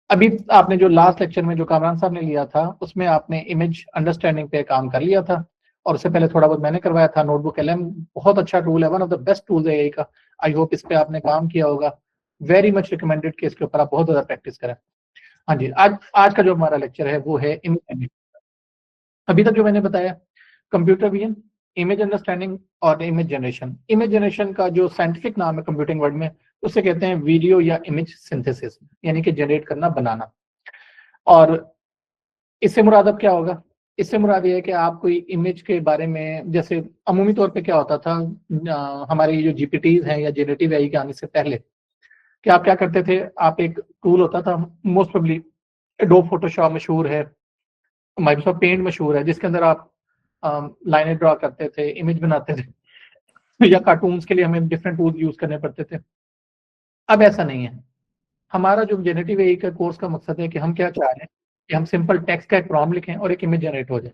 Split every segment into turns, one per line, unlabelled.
अभी आपने जो लास्ट लेक्चर में जो कामरान साहब ने लिया था उसमें आपने इमेज अंडरस्टैंडिंग पे काम कर लिया था, और उससे पहले थोड़ा बहुत मैंने करवाया था। नोटबुक एलएम बहुत अच्छा टूल है, one of the best tools है एआई का। आई होप इस पे आपने काम किया होगा। वेरी मच रिकमेंडेड कि इसके ऊपर आप बहुत ज्यादा प्रैक्टिस करें। हाँ जी, आज आज का जो हमारा लेक्चर है वो है इमेज। अभी तक जो मैंने बताया, कंप्यूटर विजन, इमेज अंडरस्टैंडिंग और इमेज जनरेशन। इमेज जनरेशन का जो साइंटिफिक नाम है कंप्यूटिंग वर्ड में, उसे कहते हैं वीडियो या इमेज सिंथेसिस, यानी कि जनरेट करना, बनाना। और इससे मुराद अब क्या होगा? इससे मुराद ये है कि आप कोई इमेज के बारे में, जैसे अमूमी तौर पे क्या होता था, हमारे ये जो जीपीटीज हैं या जेनरेटिव एआई के आने से पहले, कि आप क्या करते थे, आप एक टूल होता था, मोस्ट प्रोबेबली एडोब फोटोशॉप मशहूर है, माइक्रोसॉफ्ट पेंट मशहूर है, जिसके अंदर आप लाइनें ड्रॉ करते थे, इमेज बनाते थे या कार्टून्स के लिए हमें डिफरेंट टूल्स यूज करने पड़ते थे। अब ऐसा नहीं है। हमारा जो जेनरेटिव एआई का कोर्स का मकसद है कि हम क्या चाह रहे हैं कि हम सिंपल टेक्स्ट का एक प्रॉम्प्ट लिखें और एक इमेज जनरेट हो जाए।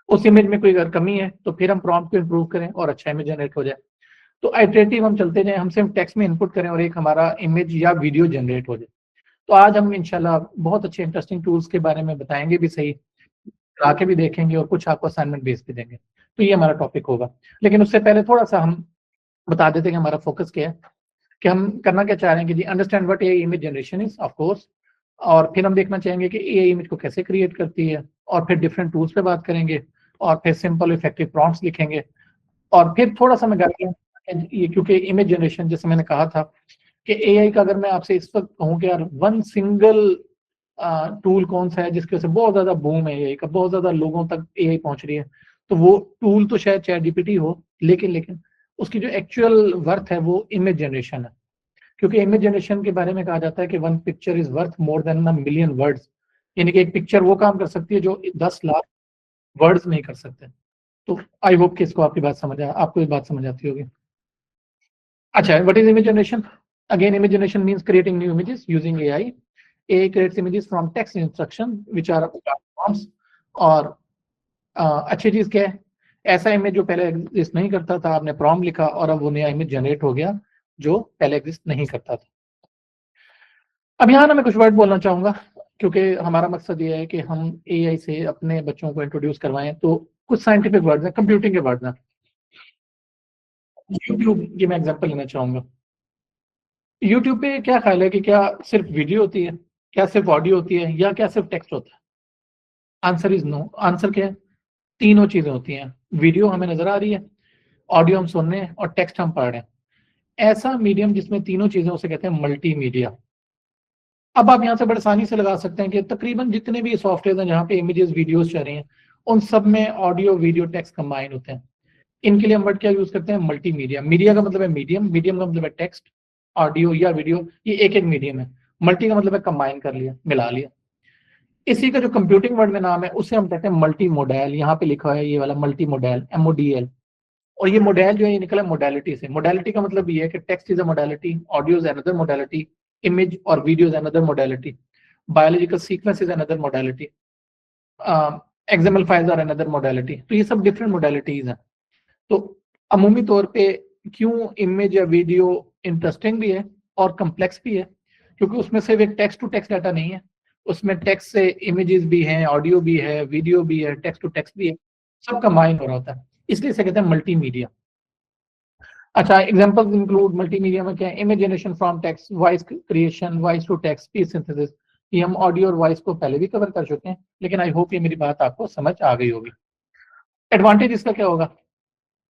उस इमेज में कोई अगर कमी है तो फिर हम प्रॉम्प्ट को इंप्रूव करें और अच्छा इमेज जनरेट हो जाए। तो आइटरेटिव हम चलते जाएं, हम सिर्फ टेक्स्ट में इनपुट करें और एक हमारा इमेज या वीडियो जनरेट हो जाए। तो आज हम इंशाल्लाह बहुत अच्छे इंटरेस्टिंग टूल्स के बारे में बताएंगे भी सही, चला के भी देखेंगे और कुछ आपको असाइनमेंट बेस भी देंगे। तो ये हमारा टॉपिक होगा। लेकिन उससे पहले थोड़ा सा हम बता देते हैं कि हमारा फोकस क्या है, कि हम करना क्या चाह रहे हैं कि जी understand what AI image generation is, of course. और फिर हम देखना चाहेंगे कि एआई इमेज को कैसे क्रिएट करती है, और फिर डिफरेंट टूल्स पे बात करेंगे, और फिर सिंपल इफेक्टिव प्रॉम्प्ट्स लिखेंगे, और फिर थोड़ा सा मैं गाइड, ये क्योंकि इमेज जनरेशन जैसे मैंने कहा था कि एआई का, अगर मैं आपसे इस वक्त कहूँ कि यार वन सिंगल टूल कौन सा है जिसकी वजह से बहुत ज्यादा बूम है एआई का, बहुत ज्यादा लोगों तक एआई पहुंच रही है, तो वो टूल तो शायद चैट जीपीटी हो, लेकिन उसकी जो एक्चुअल वर्थ है वो इमेज जनरेशन है। क्योंकि इमेज जनरेशन के बारे में कहा जाता है कि one picture is worth more than a million words, यानी कि एक पिक्चर वो काम कर सकती है जो 10 लाख वर्ड्स नहीं कर सकते। तो आई होप कि इसको आपकी बात समझ आए, आपको ये बात समझ आती होगी। अच्छा, what is image generation? Again, image generation means creating new images using AI. AI creates images from text instruction which are forms. और अच्छी चीज क्या है, ऐसा इमेज जो पहले एग्जिस्ट नहीं करता था, आपने प्रॉम्प्ट लिखा और अब वो नया इमेज जनरेट हो गया जो पहले एग्जिस्ट नहीं करता था। अब यहाँ ना मैं कुछ वर्ड बोलना चाहूंगा, क्योंकि हमारा मकसद ये है कि हम एआई से अपने बच्चों को इंट्रोड्यूस करवाएं। तो कुछ साइंटिफिक वर्ड्स हैं, कंप्यूटिंग के वर्ड्स हैं। यूट्यूब की मैं एग्जांपल लेना चाहूंगा। यूट्यूब पे क्या ख्याल है कि क्या सिर्फ वीडियो होती है, क्या सिर्फ ऑडियो होती है, या क्या सिर्फ टेक्स्ट होता है? Answer is no. आंसर क्या है? तीनों चीजें होती हैं। वीडियो हमें नजर आ रही है, ऑडियो हम सुन रहे हैं, और टेक्स्ट हम पढ़ रहे हैं। ऐसा मीडियम जिसमें तीनों चीजें, उसे कहते हैं मल्टीमीडिया। अब आप यहाँ से बड़े आसानी से लगा सकते हैं कि तकरीबन जितने भी सॉफ्टवेयर हैं जहाँ पे इमेजेस वीडियोस चल रही हैं, उन सब में ऑडियो वीडियो टेक्स्ट कंबाइन होते हैं। इनके लिए हम वर्ड क्या यूज करते हैं? मल्टीमीडिया। मीडिया का मतलब है मीडियम, मीडियम का मतलब है टेक्स्ट, ऑडियो या वीडियो, ये एक एक मीडियम है। मल्टी का मतलब है कंबाइन कर लिया, मिला लिया। इसी का जो कंप्यूटिंग वर्ड में नाम है उसे हम कहते हैं मल्टी मोडेल। यहाँ पे लिखा है ये वाला मल्टी मोडेल, MODL। और ये मॉडल जो है ये निकला मोडालिटी से। मोडालिटी का मतलब ये है कि text is a modality, audio is another modality, image और video is another modality, biological sequence is another modality, XML files are another modality. तो ये सब डिफरेंट मोडालिटीज हैं। तो अमूमी तौर पे क्यों इमेज या वीडियो इंटरेस्टिंग भी है और कम्प्लेक्स भी है, क्योंकि उसमें सिर्फ एक टेक्स्ट टू टेक्स्ट डाटा नहीं है, उसमें टेक्स्ट से इमेजेस भी हैं, ऑडियो भी है, वीडियो भी है, टेक्स्ट टू टेक्स्ट भी है, सब कंबाइन हो रहा होता है। इसलिए इसे कहते हैं मल्टीमीडिया। अच्छा, एग्जांपल्स इंक्लूड मल्टीमीडिया में क्या है? Image generation from text, voice creation, voice to text, speech synthesis. ये हम ऑडियो और वॉइस को पहले भी कवर कर चुके हैं, लेकिन आई होप ये मेरी बात आपको समझ आ गई होगी। एडवांटेज इसका क्या होगा?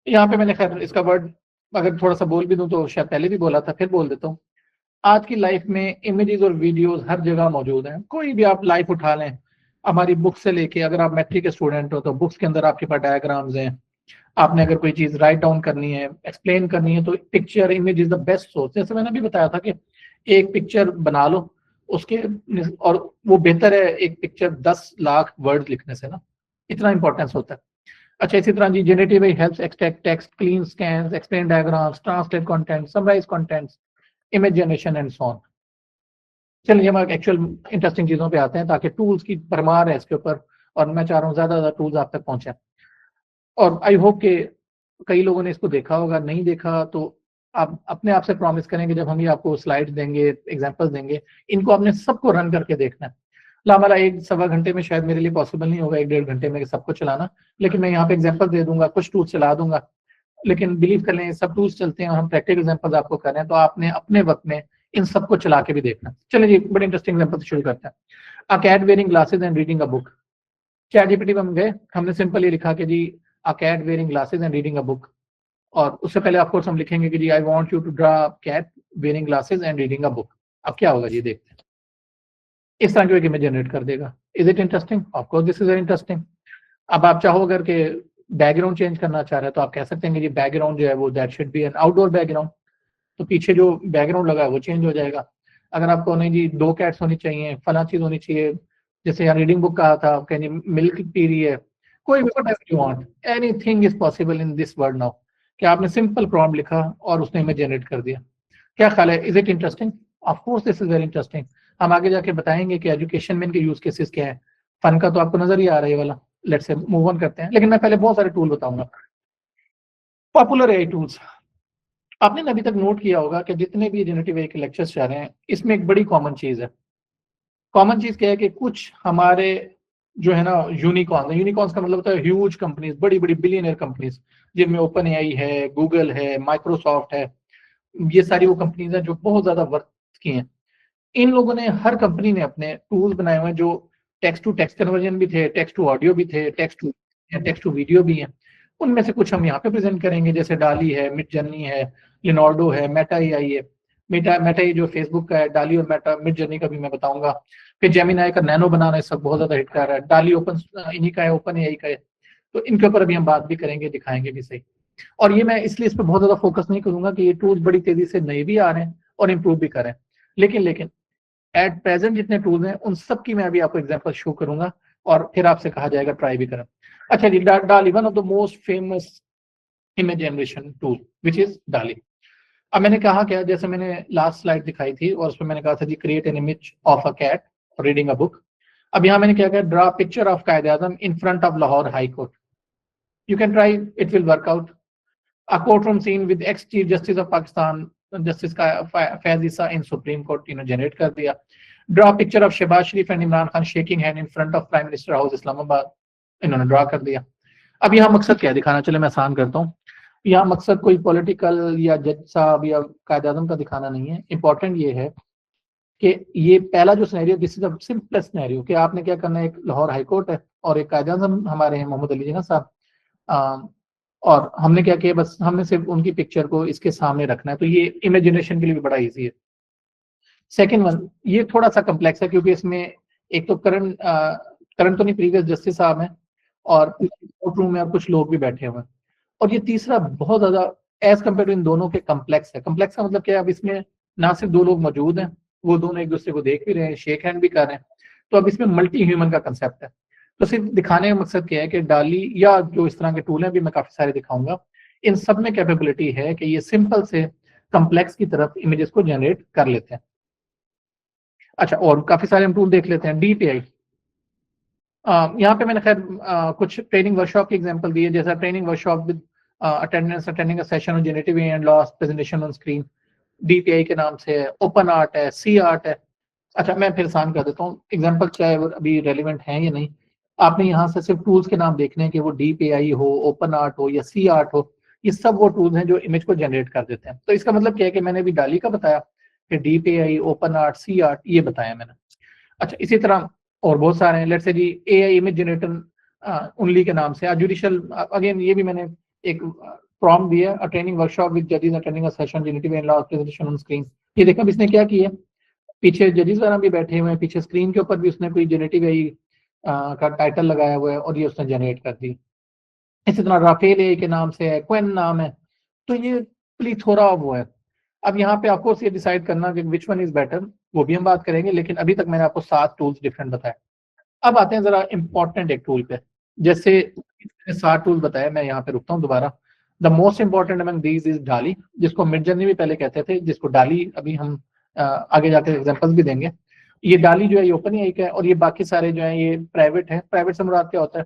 यहाँ पे मैंने खैर इसका वर्ड अगर थोड़ा सा बोल भी दूं तो शायद पहले भी बोला था, फिर बोल देता हूँ। आज की लाइफ में इमेजेस और वीडियोस हर जगह मौजूद हैं। कोई भी आप लाइफ उठा लें, हमारी बुक से लेके, अगर आप मैट्रिक के स्टूडेंट हो तो बुक्स के अंदर आपके पास डायग्राम्स हैं। आपने अगर कोई चीज राइट डाउन करनी है, एक्सप्लेन करनी है, तो picture image is the best source. जैसे मैंने अभी बताया था कि एक पिक्चर बना लो उसके, और वो बेहतर है एक पिक्चर 10 लाख वर्ड लिखने से ना, इतना इंपॉर्टेंस होता है। अच्छा, इसी तरह जी generative helps extract text, clean scans, explain diagrams, translate content, summarize contents, image generation and so on. चलिए हम एक्चुअल इंटरेस्टिंग चीजों पे आते हैं, ताकि टूल्स की भरमार है इसके ऊपर, और मैं चाह रहा हूँ ज्यादा ज्यादा टूल्स आप तक पहुंचे। और आई होप कि कई लोगों ने इसको देखा होगा, नहीं देखा तो आप अपने आप से प्रॉमिस करें कि जब हम ये आपको स्लाइड्स देंगे, एग्जांपल्स देंगे, इनको आपने सबको रन करके देखना है। ला हमारा 1 सवा घंटे में शायद मेरे लिए पॉसिबल नहीं होगा 1 डेढ़ घंटे में सबको चलाना, लेकिन मैं यहाँ पे एग्जांपल दे दूंगा, कुछ टूल्स चला दूंगा। लेकिन बिलीव कर लें सब टूल्स चलते हैं और हम प्रैक्टिकल एग्जांपल्स आपको कर रहे हैं, तो आपने अपने वक्त में इन सबको चला के भी देखना। चलिए जी, बड़े इंटरेस्टिंग एग्जांपल से शुरू करते हैं। A cat wearing glasses and reading a book. ChatGPT पे हम गए, हमने सिंपल ये लिखा कि जी a cat wearing glasses and reading a book, और उससे पहले ऑफ कोर्स हम लिखेंगे कि जी I want you to draw cat wearing glasses and reading a book. अब क्या होगा जी, देखते हैं। इस तरह की एक इमेज जनरेट कर देगा। Is it interesting? Of course this is very interesting. अब आप चाहो अगर के बैकग्राउंड चेंज करना चाह रहे हैं तो आप कह सकते हैं कि जी बैकग्राउंड जो है वो that should be N outdoor background, तो पीछे जो बैकग्राउंड लगा है वो चेंज हो जाएगा। अगर आपको नहीं जी 2 कैट्स होनी चाहिए, फलां चीज होनी चाहिए, जैसे यहाँ रीडिंग बुक कहा था, आप कहेंगे मिल्क पी रही है, कोई भी whatever you want, anything is possible in this world now. कि आपने सिंपल प्रॉम्प्ट लिखा और उसने इमेज जनरेट कर दिया। क्या ख्याल है, is it interesting? Of course this is very interesting. हम आगे जाके बताएंगे कि एजुकेशन में इनके यूज केसेस क्या है। फन का तो आपको नजर ही आ रहा है ये वाला। लेट्स से मूव ऑन करते हैं, लेकिन मैं पहले बहुत सारे टूल बताऊंगा। Popular AI tools. आपने ना अभी तक नोट किया होगा कि जितने भी जनरेटिव एआई के लेक्चर्स जा रहे हैं, इसमें एक बड़ी कॉमन चीज है। कॉमन चीज क्या है कि कुछ हमारे जो है ना यूनिकॉर्न्स का मतलब होता है ह्यूज कंपनीज, बड़ी बड़ी बिलियनर कंपनीज, जिनमें ओपन एआई है, गूगल है, माइक्रोसॉफ्ट है। ये सारी वो कंपनीज हैं जो बहुत ज्यादा वर्थ की हैं। इन लोगों ने, हर कंपनी ने अपने टूल्स बनाए हुए हैं जो टेक्स्ट टू टेक्स्ट कन्वर्जन भी थे, टेक्स्ट टू ऑडियो भी थे, टेक्स्ट टू वीडियो भी हैं। उनमें से कुछ हम यहाँ पे प्रेजेंट करेंगे, जैसे डाली है, मिड जर्नी है, लिनार्डो है, मेटा एआई है। मेटा ये जो फेसबुक का है, डाली और मेटा, मिड जर्नी का भी मैं बताऊंगा। फिर जेमिनाई का नैनो बनाना इस वक्त बहुत ज्यादा हिट कर रहा है। डाली ओपन इन्हीं का है, ओपन एआई का है। तो इनके ऊपर अभी हम बात भी करेंगे, दिखाएंगे भी सही। और ये मैं इसलिए इस पर बहुत ज्यादा फोकस नहीं करूंगा कि ये टूल्स बड़ी तेजी से नए भी आ रहे हैं और इम्प्रूव भी कर रहे हैं। लेकिन एट प्रेजेंट जितने टूल्स हैं उन सब की मैं अभी आपको एग्जांपल शो करूंगा, और फिर आपसे कहा जाएगा ट्राई भी करें। अच्छा जी, डाली one of the most famous image generation tool which is डाली। अब मैंने कहा क्या, जैसे मैंने लास्ट स्लाइड दिखाई थी और उसमें मैंने कहा था जी create an image of a cat reading a book. अब यहाँ मैंने क्या किया, draw picture of Quaid-e Azam in front of Lahore high court. You can try, it will work out. A courtroom scene with ex Chief Justice of Pakistan, Justice Faiz Issa in Supreme Court, generate कर दिया। Draw picture of Shehbaz Sharif and Imran Khan shaking hand in front of Prime Minister House Islamabad, इन्होंने draw कर दिया। अब यहाँ मकसद क्या है दिखाना, चले मैं आसान करता हूँ। यहाँ मकसद कोई पॉलिटिकल या जज साहब या कायदे आजम का दिखाना नहीं है। इंपॉर्टेंट ये है कि ये पहला जो scenario, this is the simplest scenario, कि आपने क्या करना है, एक लाहौर हाई कोर्ट है और एक कायदे आजम हमारे हैं मोहम्मद अली जिन्ना साहब, और हमने क्या किया, बस हमने सिर्फ उनकी पिक्चर को इसके सामने रखना है, तो ये इमेजिनेशन के लिए भी बड़ा इजी है। सेकेंड वन, ये थोड़ा सा कम्प्लेक्स है क्योंकि इसमें एक तो करण तो नहीं, प्रीवियस जस्टिस साहब हैं और कोर्ट रूम में और कुछ लोग भी बैठे हुए हैं। और ये तीसरा बहुत ज्यादा एज कम्पेयर टू इन दोनों के कम्प्लेक्स है। कम्प्लेक्स का मतलब क्या है, अब इसमें ना सिर्फ 2 लोग मौजूद हैं, वो दोनों एक दूसरे को देख भी रहे हैं, शेक हैंड भी कर रहे हैं, तो अब इसमें मल्टी ह्यूमन का कंसेप्ट है। तो सिर्फ दिखाने का मकसद क्या है कि डाली या जो इस तरह के टूल हैं, भी मैं काफी सारे दिखाऊंगा, इन सब में कैपेबिलिटी है कि ये सिंपल से कम्प्लेक्स की तरफ इमेजेस को जनरेट कर लेते हैं। अच्छा, और काफी सारे हम टूल देख लेते हैं। डीपीआई, यहाँ पे मैंने खैर कुछ ट्रेनिंग वर्कशॉप की एग्जांपल दी है, जैसा training workshop with attending a session on generative and loss presentation on screen, DPI के नाम से है। ओपन आर्ट है, सी आर्ट है। अच्छा, मैं फिर आसान कर देता हूँ एग्जांपल, चाहे वो अभी रेलिवेंट है या नहीं। आपने यहाँ से सिर्फ टूल्स के नाम देखने हैं कि वो डीपीआई हो, ओपन आर्ट हो या सी आर्ट हो, ये सब वो टूल्स हैं जो इमेज को जनरेट कर देते हैं। तो इसका मतलब क्या है कि मैंने अभी डाली का बताया, कि डीपीआई, ओपन आर्ट, सी आर्ट, ये बताया मैंने। अच्छा, इसी तरह और बहुत सारे हैं। लेट्स से जी एआई इमेज जनरेटर उनली के नाम से, जुडिशियल, अगेन ये भी मैंने एक प्रॉम्प्ट दिया, अ ट्रेनिंग वर्कशॉप विद जजेस attending a session generative and law presentation on screen. ये देखा इसने क्या किया, पीछे जजेस वगैरह भी बैठे हुए हैं, पीछे स्क्रीन के ऊपर भी उसने कोई जेनेटिव एआई का टाइटल लगाया हुआ है और ये उसने जनरेट कर दी। इसी तरह राफेल एआई के नाम से है, क्वेन नाम है, तो ये प्लीथोरा वो है। अब यहाँ पे आपको ये डिसाइड करना कि विच वन इज बेटर, वो भी हम बात करेंगे, लेकिन अभी तक मैंने आपको 7 टूल्स डिफरेंट बताए। अब आते हैं जरा इंपॉर्टेंट एक टूल पे। जैसे 7 टूल बताए, मैं यहाँ पे रुकता हूँ दोबारा। The most important among these is डाली, जिसको मिड जर्नी भी पहले कहते थे, जिसको डाली अभी हम आगे जाकर एग्जांपल्स भी देंगे। ये डाली जो है ये ओपन एआई का है, और ये बाकी सारे जो है ये प्राइवेट है। प्राइवेट से मुराद क्या होता है,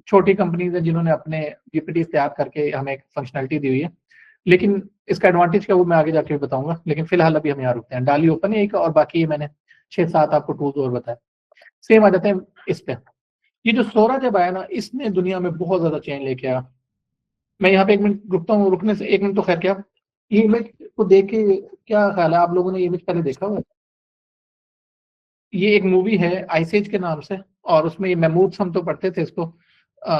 छोटी कंपनीज है जिन्होंने अपने जीपीटी तैयार करके हमें एक फंक्शनलिटी दी हुई है। लेकिन इसका एडवांटेज क्या वो मैं आगे जाके बताऊंगा, लेकिन फिलहाल अभी हम यहाँ रुकते हैं। डाली ओपन है एक, और बाकी मैंने 6-7 आपको टूल्स और बताए। सेम आ जाते हैं इस पे। ये जो सोरा जब आया ना, इसने दुनिया में बहुत ज्यादा चेंज लेके आया। मैं यहाँ पे 1 मिनट रुकता हूँ, रुकने से 1 मिनट तो खैर क्या, ये इमेज को देख के क्या ख्याल है, आप लोगों ने ये इमेज पहले देखा हुआ है? ये एक मूवी है आइस एज के नाम से, और उसमें ये मैमूथ्स हम तो पढ़ते थे इसको,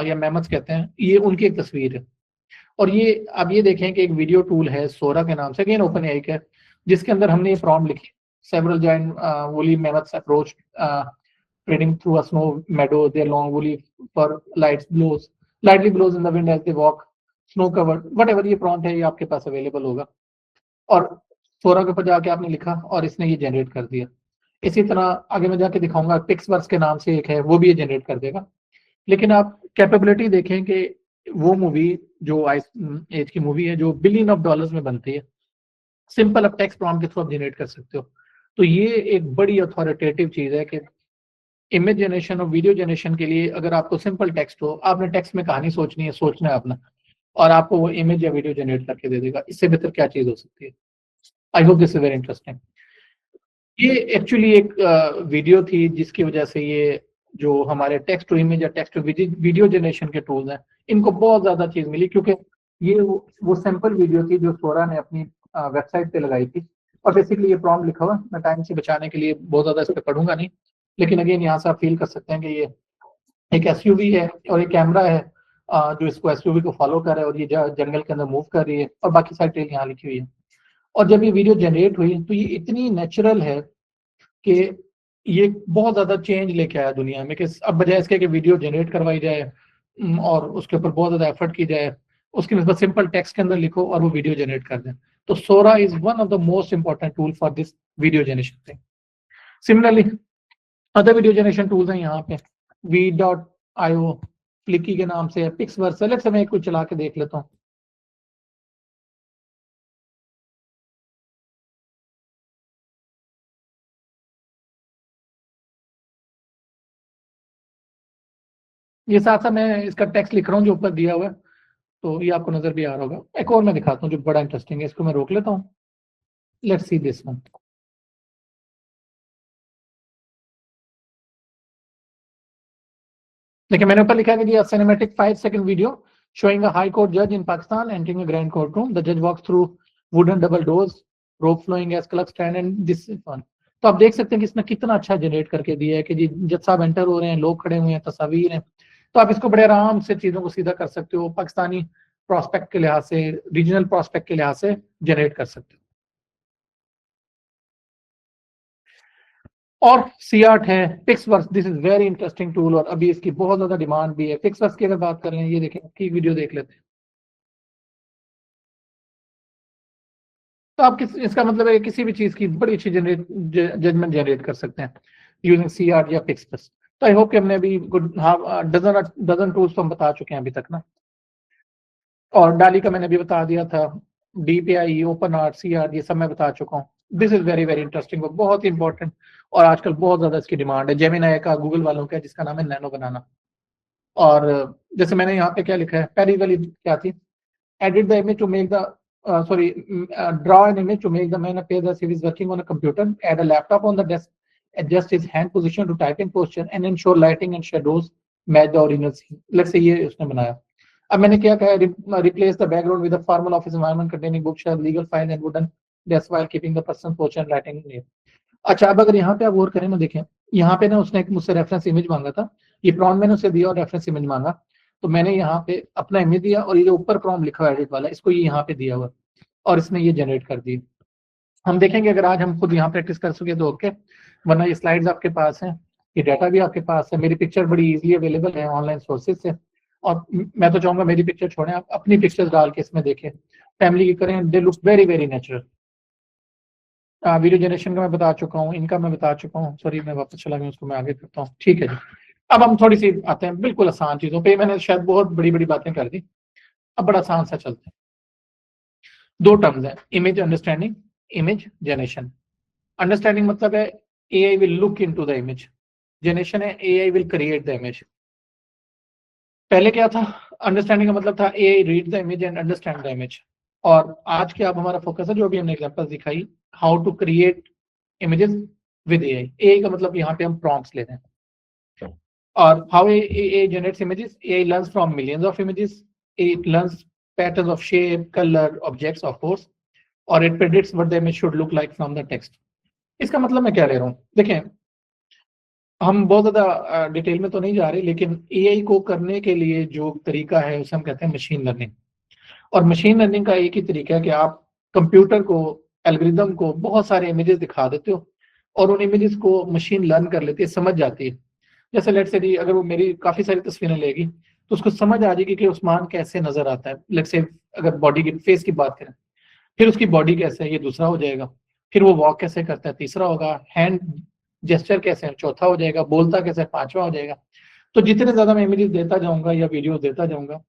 या मैमथ्स कहते हैं, ये उनकी एक तस्वीर है। और ये आप ये देखें कि एक वीडियो टूल है सोरा के नाम से, अगेन ओपन एआई का है, जिसके अंदर हमने ये प्रॉम्प्ट लिखी, several giant woolly mammoths approach trading through a snow meadow, their long woolly fur lightly blows in the wind as they walk, snow covered, whatever ये प्रॉम्प्ट है, ये आपके पास अवेलेबल होगा। और सोरा के ऊपर जाके आपने लिखा और इसने ये जनरेट कर दिया। इसी तरह आगे मैं जाके दिखाऊंगा, पिक्सवर्स के नाम से एक है, वो भी ये जनरेट कर देगा। लेकिन आप कैपेबिलिटी देखें कि वो मूवी जो आइस एज की मूवी है, जो बिलियन ऑफ डॉलर्स में बनती है, सिंपल आप टेक्स्ट प्रॉम्प्ट के थ्रू आप जनरेट कर सकते हो। तो ये एक बड़ी अथॉरिटेटिव चीज है कि इमेज जनरेशन और वीडियो जनरेशन के लिए अगर आपको सिंपल टेक्स्ट हो, आपने टेक्स्ट में कहानी सोचनी है, सोचना है अपना, और आपको वो इमेज या वीडियो जनरेट करके दे देगा। इससे बेहतर क्या चीज हो सकती है? I hope this is very interesting. ये एक्चुअली एक वीडियो थी जिसकी वजह से ये जो हमारे टेक्स्ट टू इमेज या टेक्स्ट टू वीडियो जनरेशन के टूल्स हैं, इनको बहुत ज्यादा चीज मिली, क्योंकि ये वो सैंपल वीडियो थी जो सोरा ने अपनी वेबसाइट पे लगाई थी। और बेसिकली ये प्रॉम्प्ट लिखा हुआ, मैं टाइम से बचाने के लिए बहुत ज्यादा इस पर पढ़ूंगा नहीं, लेकिन अगेन यहाँ से आप फील कर सकते हैं कि ये एक एसयूवी है और एक कैमरा है जो इसको एसयूवी को फॉलो कर रहा है, और ये जंगल के अंदर मूव कर रही है, और बाकी सारी डिटेल यहाँ लिखी हुई है। और जब ये वीडियो जनरेट हुई तो ये इतनी नेचुरल है कि ये बहुत ज्यादा चेंज लेके आया दुनिया में, कि अब बजाय इसके कि वीडियो जनरेट करवाई जाए और उसके ऊपर बहुत ज्यादा एफर्ट की जाए, उसकी नस्बत सिंपल टेक्स्ट के अंदर लिखो और वो वीडियो जनरेट कर दें। तो Sora is one of the most important tool for this video generation thing. Similarly other video generation tools हैं यहाँ पे, v.io, फ्लिकी के नाम से, पिक्सवर्स, लेट्स मैं कुछ चला के देख लेता हूँ। ये साथ साथ मैं इसका टेक्स्ट लिख रहा हूँ जो ऊपर दिया हुआ है, तो ये आपको नजर भी आ रहा होगा। एक और मैं दिखाता हूँ जो बड़ा इंटरेस्टिंग है, इसको मैं रोक लेता हूँ। Let's see this one. देखिए मैंने ऊपर लिखा है कि cinematic 5 second video showing a high court judge in Pakistan entering a grand courtroom. The judge walks through wooden double doors, rope flowing as clerks stand, and this is one. तो आप देख सकते हैं कि इसने कितना अच्छा जनरेट करके दिया है कि जी जज साहब एंटर हो रहे हैं, लोग खड़े हुए हैं, तस्वीर हैं। तो आप इसको बड़े आराम से चीजों को सीधा कर सकते हो, पाकिस्तानी प्रोस्पेक्ट के लिहाज से, रीजनल प्रोस्पेक्ट के लिहाज से जनरेट कर सकते हो। और C8 है, PixVerse, this is very interesting tool, और अभी इसकी बहुत ज्यादा डिमांड भी है। पिक्सवर्स की अगर बात कर लें, ये देखें की वीडियो देख लेते हैं। तो आप इसका मतलब है कि किसी भी चीज की बड़ी अच्छी जजमेंट जनरेट कर सकते हैं यूजिंग C8 या पिक्सवर्स। तो आई होप कि हमने अभी गुड डजन टूल्स तो हम बता चुके हैं अभी तक ना। और डाली का मैंने अभी बता दिया था, DPI, ओपन आर्ट, C8, ये सब मैं बता चुका हूँ। This is very very interesting, बहुत ही इंपॉर्टेंट, और आजकल बहुत ज्यादा इसकी डिमांड है। जेमिनाई का गूगल वालों का, जिसका नाम है नैनो बनाना। और जैसे मैंने यहाँ पे क्या लिखा है, पहली वाली क्या थी, edit the image to make the draw an image to make the man appear as if he's working on a computer, add a laptop on the desk, adjust his hand position to typing posture, and ensure lighting and shadows match the original scene. Let's say ये उसने बनाया। अब मैंने क्या कहा, replace the background with a formal office environment containing bookshelf, legal file and wooden desk while keeping the person's posture and lighting near. अच्छा, अब अगर यहाँ पे आप गौर करें ना, देखें यहाँ पे ना उसने मुझसे रेफरेंस इमेज मांगा था, ये प्रॉम्प्ट मैंने उसे दिया और रेफरेंस इमेज मांगा, तो मैंने यहाँ पे अपना इमेज दिया, और ये जो ऊपर प्रॉम्प्ट लिखा हुआ एडिट वाला, इसको ये यहाँ पे दिया हुआ, और इसने ये जनरेट कर दी। हम देखेंगे अगर आज हम खुद यहाँ प्रैक्टिस कर सके तो ओके, वरना ये स्लाइड्स आपके पास हैं, ये डाटा भी आपके पास है, मेरी पिक्चर बड़ी इजीली अवेलेबल है ऑनलाइन सोर्सेज से। और मैं तो चाहूंगा मेरी पिक्चर छोड़ें, आप अपनी पिक्चर्स डाल के इसमें देखें, फैमिली की करें, they look very very natural. Video generation का मैं बता चुका हूँ, इनका मैं बता चुका हूँ, सॉरी मैं वापस चला गया, उसको मैं आगे करता हूँ। ठीक है जी, अब हम थोड़ी सी आते हैं बिल्कुल आसान चीजों पे। मैंने शायद बहुत बड़ी बड़ी बातें कर दी, अब बड़ा आसान सा चलते हैं। 2 टर्म्स हैं, image understanding, image generation. Understanding मतलब है AI will look into the image, generation है AI will create the image. पहले क्या था, अंडरस्टैंडिंग का मतलब था AI read the image and understand the image. और आज के अब हमारा फोकस है जो अभी हमने एग्जांपल दिखाई, how to create images with AI. AI का मतलब यहाँ पे हम प्रॉम्प्ट्स ले रहे हैं। और how AI generates images, AI learns from millions of images, it learns patterns of shape, colour, objects of course, और it predicts what the image should look like from the text. इसका मतलब मैं क्या ले रहा हूँ, देखें हम बहुत ज्यादा डिटेल में तो नहीं जा रहे, लेकिन एआई को करने के लिए जो तरीका है उसे हम कहते हैं मशीन लर्निंग। और मशीन लर्निंग का एक ही तरीका है कि आप कंप्यूटर को, एल्गोरिदम को बहुत सारे इमेजेस दिखा देते हो और उन इमेजेस को मशीन लर्न कर लेती है, समझ जाती है। जैसे लेट्स से अगर वो मेरी काफी सारी तस्वीरें लेगी तो उसको समझ आ जाएगी कि उस्मान कैसे नजर आता है। लेट्स से अगर बॉडी की, फेस की बात करें, फिर उसकी बॉडी कैसे है, ये दूसरा हो जाएगा। फिर वो वॉक कैसे करता है, तीसरा होगा। हैंड जेस्चर कैसे है, चौथा हो जाएगा। बोलता कैसे है, पांचवा हो जाएगा। तो जितने ज्यादा मैं इमेजेस देता जाऊंगा या वीडियो देता जाऊंगा,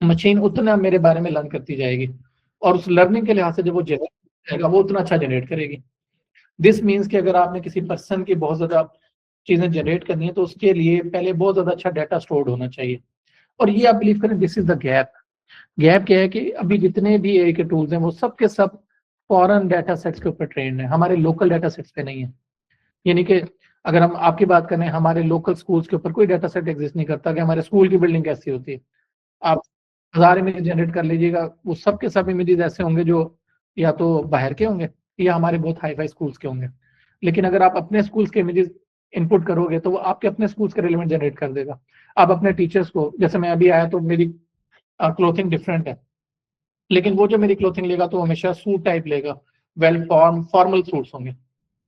मशीन उतना मेरे बारे में लर्न करती जाएगी। और उस लर्निंग के लिहाज से जब वो जनरेट करेगा वो उतना अच्छा जनरेट करेगी। दिस मीन्स कि अगर आपने किसी पर्सन की बहुत ज्यादा चीजें जनरेट करनी है तो उसके लिए पहले बहुत ज्यादा अच्छा डाटा स्टोर्ड होना चाहिए। और ये आप बिलीव करें, this is the gap. Gap क्या है कि अभी जितने भी एआई के टूल्स हैं वो सब के सब फॉरेन डाटा सेट्स के ऊपर ट्रेंड है, हमारे लोकल डाटा सेट्स पे नहीं है। यानी कि अगर हम आपकी बात करें, हमारे लोकल स्कूल्स के ऊपर कोई डाटा सेट एग्जिस्ट नहीं करता कि हमारे स्कूल की बिल्डिंग कैसी होती है। आप 1000 इमेज जनरेट कर लीजिएगा, वो सब के सब इमेजेस ऐसे होंगे जो या तो बाहर के होंगे या हमारे बहुत हाई फाई स्कूल्स के होंगे। लेकिन अगर आप अपने स्कूल्स के इमेजेस इनपुट करोगे तो वो आपके अपने स्कूल्स के रिलेवेंट जनरेट कर देगा। आप अपने टीचर्स को, जैसे मैं अभी आया तो मेरी क्लोथिंग डिफरेंट है, लेकिन वो जो मेरी क्लोथिंग लेगा तो हमेशा सूट टाइप लेगा, वेल फॉर्मल सूट्स होंगे।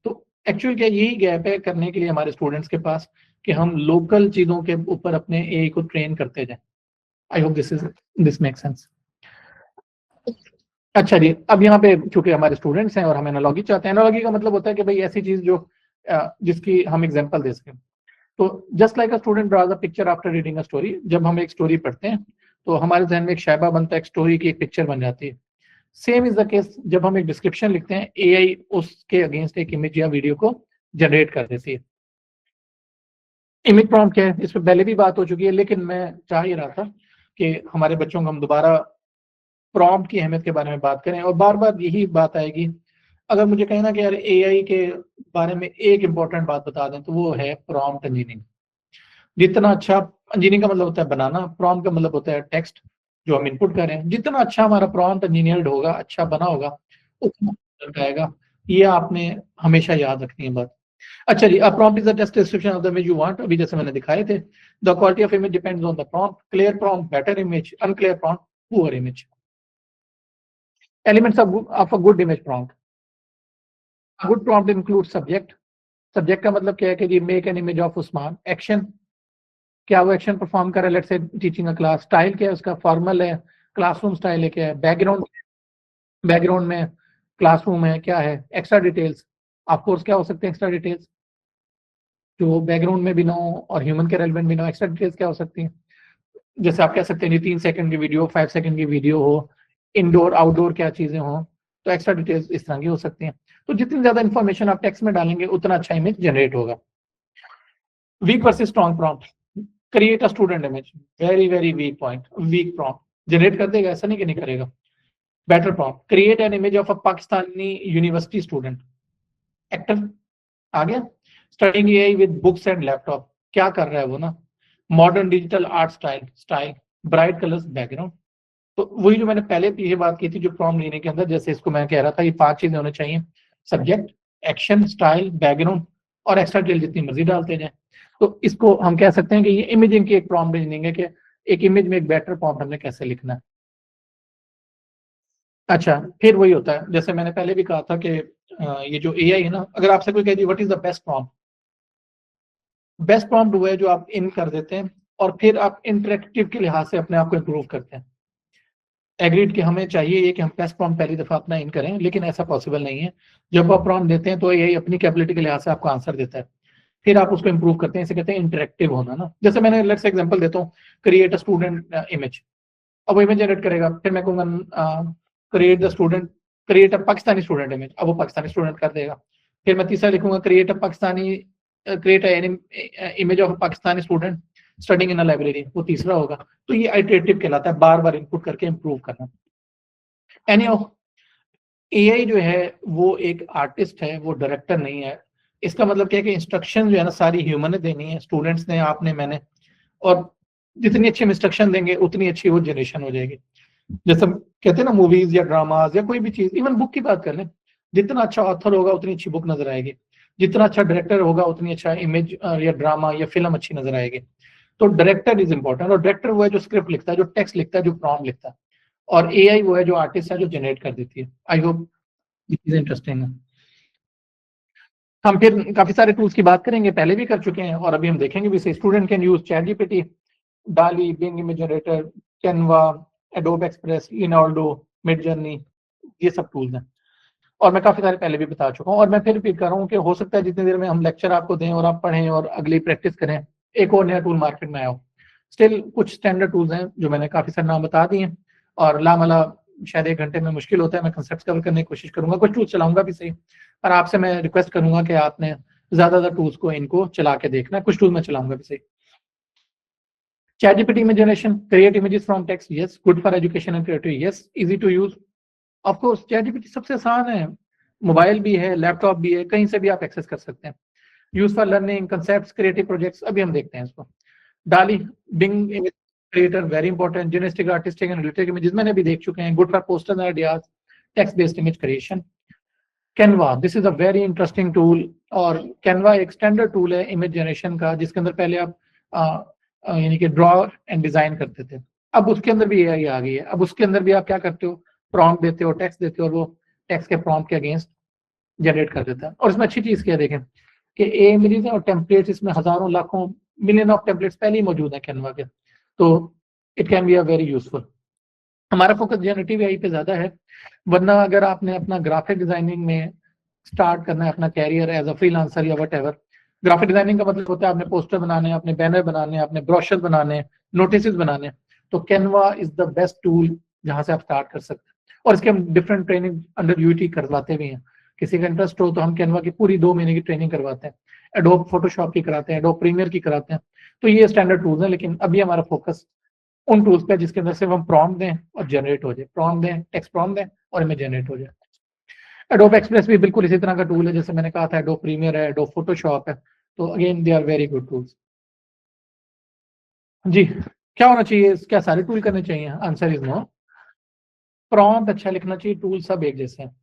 तो एक्चुअल क्या यही गैप है करने के लिए हमारे स्टूडेंट्स के पास कि हम लोकल चीजों के ऊपर अपने एआई को ट्रेन करते जाएं। I hope this make sense. अच्छा जी, अब यहाँ पे चूंकि हमारे स्टूडेंट्स हैं और हम एनालॉजी चाहते हैं, एनालॉजी का मतलब होता है कि भाई ऐसी चीज जो जिसकी हम एग्जांपल दे सकें। तो just like a student draws a picture after reading a story, जब हम एक स्टोरी पढ़ते हैं तो हमारे जहन में एक शायबा बनता है, एक स्टोरी की एक पिक्चर बन जाती है। सेम इज द केस जब हम एक डिस्क्रिप्शन लिखते हैं, एआई उसके अगेंस्ट एक इमेज या वीडियो को जनरेट कर देती है। इमेज प्रॉम्प्ट क्या है, इस पर पहले भी बात हो चुकी है, लेकिन मैं चाह ही रहा था कि हमारे बच्चों को हम दोबारा प्रॉम्प्ट की अहमियत के बारे में बात करें। और बार बार यही बात आएगी, अगर मुझे कहें ना कि यार एआई के बारे में एक इंपॉर्टेंट बात बता दें तो वो है प्रॉम्प्ट इंजीनियरिंग। जितना अच्छा, इंजीनियरिंग का मतलब होता है बनाना, प्रॉम्प्ट का मतलब होता है टेक्स्ट जो हम इनपुट करें। जितना अच्छा हमारा प्रॉम्प्ट इंजीनियर्ड होगा, अच्छा बना होगा, उतना रिजल्ट आएगा। ये आपने हमेशा याद रखनी है बात। अच्छा जी, prompt is the text description of the image you want. अभी जैसे मैंने दिखाए थे, the quality of image depends on the prompt. Clear prompt better image, unclear prompt poor image. Elements of a good image prompt. A good prompt includes subject. Subject का मतलब क्या है कि जी make an image of Usman. Action, क्या वो action perform कर रहा है, let's say teaching a class. Style क्या है उसका, फॉर्मल है, क्लासरूम स्टाइल है, क्या है। बैकग्राउंड, बैकग्राउंड में क्लासरूम है, क्या है। एक्स्ट्रा डिटेल्स, ऑफ कोर्स क्या हो सकते हैं एक्स्ट्रा डिटेल्स, जो बैकग्राउंड में भी ना हो और ह्यूमन के रेलिवेंट भी ना हो। एक्स्ट्रा डिटेल्स क्या हो सकती हैं, जैसे आप कह सकते हैं 3 सेकंड की वीडियो, 5 सेकंड की वीडियो हो, इंडोर आउटडोर क्या चीजें हो, तो एक्स्ट्रा डिटेल्स इस तरह की हो सकती हैं। तो जितनी ज्यादा इन्फॉर्मेशन आप टेक्स्ट में डालेंगे उतना अच्छा इमेज जनरेट होगा। Weak versus strong prompt, create a student image. Very very weak point, weak prompt generate कर देगा, ऐसा नहीं कि नहीं करेगा। Better prompt, create an image of a Pakistani university student. Actor आ गया। Studying AI with books and laptop, क्या कर रहा है वो ना। Modern digital art style, bright colours background. तो वही जो मैंने पहले ये बात की थी जो प्रॉम्प्ट लेने के अंदर, जैसे इसको मैं कह रहा था, ये 5 चीजें होने चाहिए। सब्जेक्ट, एक्शन, स्टाइल, बैकग्राउंड और एक्स्ट्रा डिटेल जितनी मर्जी डालते जाए। तो इसको हम कह सकते हैं कि ये इमेजिंग की एक प्रॉम्प्ट इंजीनियरिंग है कि एक इमेज में एक बेटर प्रॉम्प्ट हमने कैसे लिखना है। अच्छा, फिर वही होता है जैसे मैंने पहले भी कहा था कि ये जो एआई है ना, अगर आपसे कोई कह दी what is the best prompt, best prompt वो है जो आप इन कर देते हैं और फिर आप इंटरेक्टिव के लिहाज से अपने आप को इम्प्रूव करते हैं। एग्रीड कि हमें चाहिए ये कि हम बेस्ट प्रॉम्प्ट पहली दफा अपना इन करें, लेकिन ऐसा पॉसिबल नहीं है। जब आप प्रॉम्प्ट देते हैं तो यही अपनी कैपेबिलिटी के लिहाज से आपको आंसर देता है, फिर आप उसको इंप्रूव करते हैं। इसे कहते हैं इंटरेक्टिव होना ना। जैसे मैंने लेट्स एग्जांपल देता हूँ, क्रिएट अ स्टूडेंट इमेज। अब वो इमेज जनरेट करेगा, फिर मैं कहूँगा create the student, create a Pakistani student image. अब वो पाकिस्तानी स्टूडेंट कर देगा। फिर मैं तीसरा लिखूंगा create a Pakistani, create an image of Pakistani student studying in a library, वो तीसरा होगा। तो ये आइटरेटिव कहलाता है, बार बार इनपुट करके इंप्रूव करना। एनी एआई जो है वो एक आर्टिस्ट है, वो डायरेक्टर नहीं है। इसका मतलब क्या है कि इंस्ट्रक्शन जो है ना सारी ह्यूमन ने देनी है, स्टूडेंट्स ने, आपने, मैंने। और जितनी अच्छी हम इंस्ट्रक्शन देंगे उतनी अच्छी वो जनरेशन हो जाएगी। जैसे हम कहते हैं ना, मूवीज या ड्रामाज या कोई भी चीज, इवन बुक की बात कर लें, जितना अच्छा ऑथर होगा उतनी अच्छी बुक नजर आएगी, जितना अच्छा डायरेक्टर होगा उतनी अच्छा इमेज या ड्रामा या फिल्म अच्छी नजर आएगी। तो डायरेक्टर इज इंपॉर्टेंट, और डायरेक्टर वो है जो स्क्रिप्ट लिखता है, जो टेक्स्ट लिखता है, जो प्रॉम्प्ट लिखता है। और एआई वो है जो आर्टिस्ट है, जो जनरेट कर देती है। आई होप ये चीज इंटरेस्टिंग है। हम फिर काफी सारे टूल्स की बात करेंगे, पहले भी कर चुके हैं और अभी हम देखेंगे भी। Student can use ChatGPT, DALL-E, Bing image generator, Canva, Adobe Express, Leonardo, Midjourney, ये सब टूल्स हैं। और मैं काफी सारे पहले भी बता चुका हूँ, और मैं फिर रिपीट कर रहा हूँ कि हो सकता है जितनी देर में हम लेक्चर आपको दें और आप पढ़ें और अगली प्रैक्टिस करें, एक और नया टूल मार्केट में आया हो। स्टिल कुछ स्टैंडर्ड टूल्स हैं जो मैंने काफी सारे नाम बता दिए हैं, और लामला शायद 1 घंटे में मुश्किल होता है। मैं कंसेप्ट कवर करने की कोशिश करूंगा, कुछ टूल्स चलाऊंगा भी सही, और आपसे मैं रिक्वेस्ट करूंगा कि आपने ज्यादा टूल्स को इनको चला के देखना। कुछ टूल मैं चलाऊंगा भी सही। ChatGPT image generation, create images from text, yes. Good for education and creativity, yes. Easy to use, of course. ChatGPT सबसे आसान है, मोबाइल भी है, लैपटॉप भी है, कहीं से भी आप एक्सेस कर सकते हैं। Use for learning, concepts, creative projects, अभी हम देखते हैं इसको। DALL-E, Bing image creator, very important. जेनेस्टिक, आर्टिस्टिक एंड रिलेटेड इमेजेस मैंने भी देख चुके हैं। Good for posters and ideas, text based image creation. Canva, this is a very interesting tool, और कैनवा एक स्टैंडर्ड टूल है इमेज जनरेशन का, जिसके अंदर पहले आप यानी कि ड्रॉ एंड डिजाइन करते थे। अब उसके अंदर भी एआई आ गई है। अब उसके अंदर भी आप क्या करते हो, प्रॉम्प्ट देते हो, टेक्स्ट देते हो, और वो टेक्स्ट के प्रॉम्प्ट के अगेंस्ट जनरेट कर देता है। और इसमें अच्छी चीज क्या है, देखें कि ए इमेजेस है और टेम्पलेट्स, इसमें हजारों, लाखों, मिलियन ऑफ टेम्पलेट्स पहले ही मौजूद है कैनवा के। तो it can be a very useful. हमारा फोकस जनरेटिव एआई पे ज्यादा है, वरना अगर आपने अपना ग्राफिक डिजाइनिंग में स्टार्ट करना है अपना कैरियर एज अ फ्रीलांसर या वट एवर। ग्राफिक डिजाइनिंग का मतलब होता है आपने पोस्टर बनाने, अपने बैनर बनाने, अपने ब्रोशर बनाने, नोटिस बनाने। तो Canva is the best tool जहां से आप स्टार्ट कर सकते हैं। और इसके हम डिफरेंट ट्रेनिंग अंडर यूटी करवाते भी हैं। किसी का इंटरेस्ट हो तो हम कैनवा की पूरी 2 महीने की ट्रेनिंग करवाते हैं। एडोब फोटोशॉप की कराते हैं, एडोब प्रीमियर की कराते हैं। तो ये स्टैंडर्ड टूल्स हैं, लेकिन अभी हमारा फोकस उन टूल्स पे जिसके अंदर सिर्फ हम प्रॉम्प्ट दें और जनरेट हो जाए, प्रॉम्प्ट दें, टेक्स्ट प्रॉम्प्ट दें और इमेज जनरेट हो जाए। एडोब एक्सप्रेस भी बिल्कुल इसी तरह का टूल है, जैसे मैंने कहा था एडोब प्रीमियर है, एडोब फोटोशॉप है। तो again they are very good tools. जी, क्या होना चाहिए, क्या सारे टूल करने चाहिए? Answer is no. प्रॉम्प्ट अच्छा लिखना चाहिए, टूल सब एक जैसे हैं।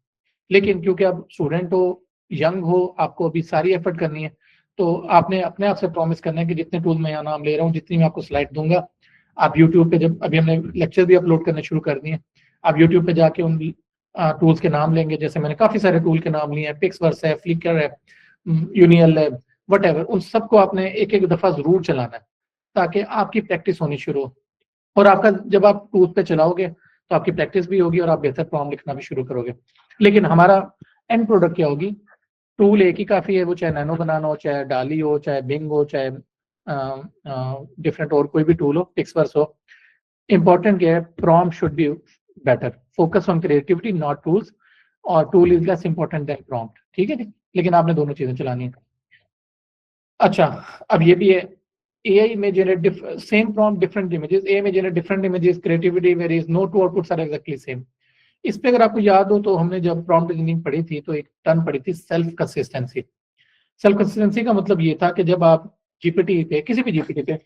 लेकिन क्योंकि आप स्टूडेंट हो, यंग हो, आपको अभी सारी एफर्ट करनी है, तो आपने अपने आप से प्रॉमिस करना है कि जितने टूल मैं यहाँ नाम ले रहा हूँ, जितनी मैं आपको स्लाइड दूंगा, आप यूट्यूब पे, जब अभी हमने लेक्चर भी अपलोड करने शुरू कर दिए, आप यूट्यूब पे जाके उन टूल्स के नाम लेंगे। जैसे मैंने काफी सारे टूल के नाम लिए हैं, पिक्सवर्स है, फ्लिकर है, यूनियल है, वट एवर। उन सबको आपने एक एक दफा जरूर चलाना है, ताकि आपकी प्रैक्टिस होनी शुरू हो। और आपका जब आप टूल पे चलाओगे तो आपकी प्रैक्टिस भी होगी और आप बेहतर प्रॉम्प्ट लिखना भी शुरू करोगे। लेकिन हमारा एंड प्रोडक्ट क्या होगी? टूल एक ही काफी है, वो चाहे नैनो बनाना हो, चाहे डाली हो, चाहे बिंग हो, चाहे डिफरेंट और कोई भी टूल हो, पिक्सवर्स हो। इंपॉर्टेंट क्या है, prompt should be better. Focus on creativity, not tools. और tool is less important than prompt, ठीक है जी। लेकिन आपने दोनों चीजें चलानी है। अच्छा, अब ये भी है, AI may generate same prompt, different images. AI may generate different images. Creativity varies. No two outputs are exactly same. इस पे अगर आपको याद हो तो हमने जब प्रॉम्प्ट इंजीनियरिंग पढ़ी थी तो एक टर्म पढ़ी थी, सेल्फ कंसिस्टेंसी। सेल्फ कंसिस्टेंसी का मतलब ये था कि जब आप जीपीटी पे, किसी भी जीपीटी पे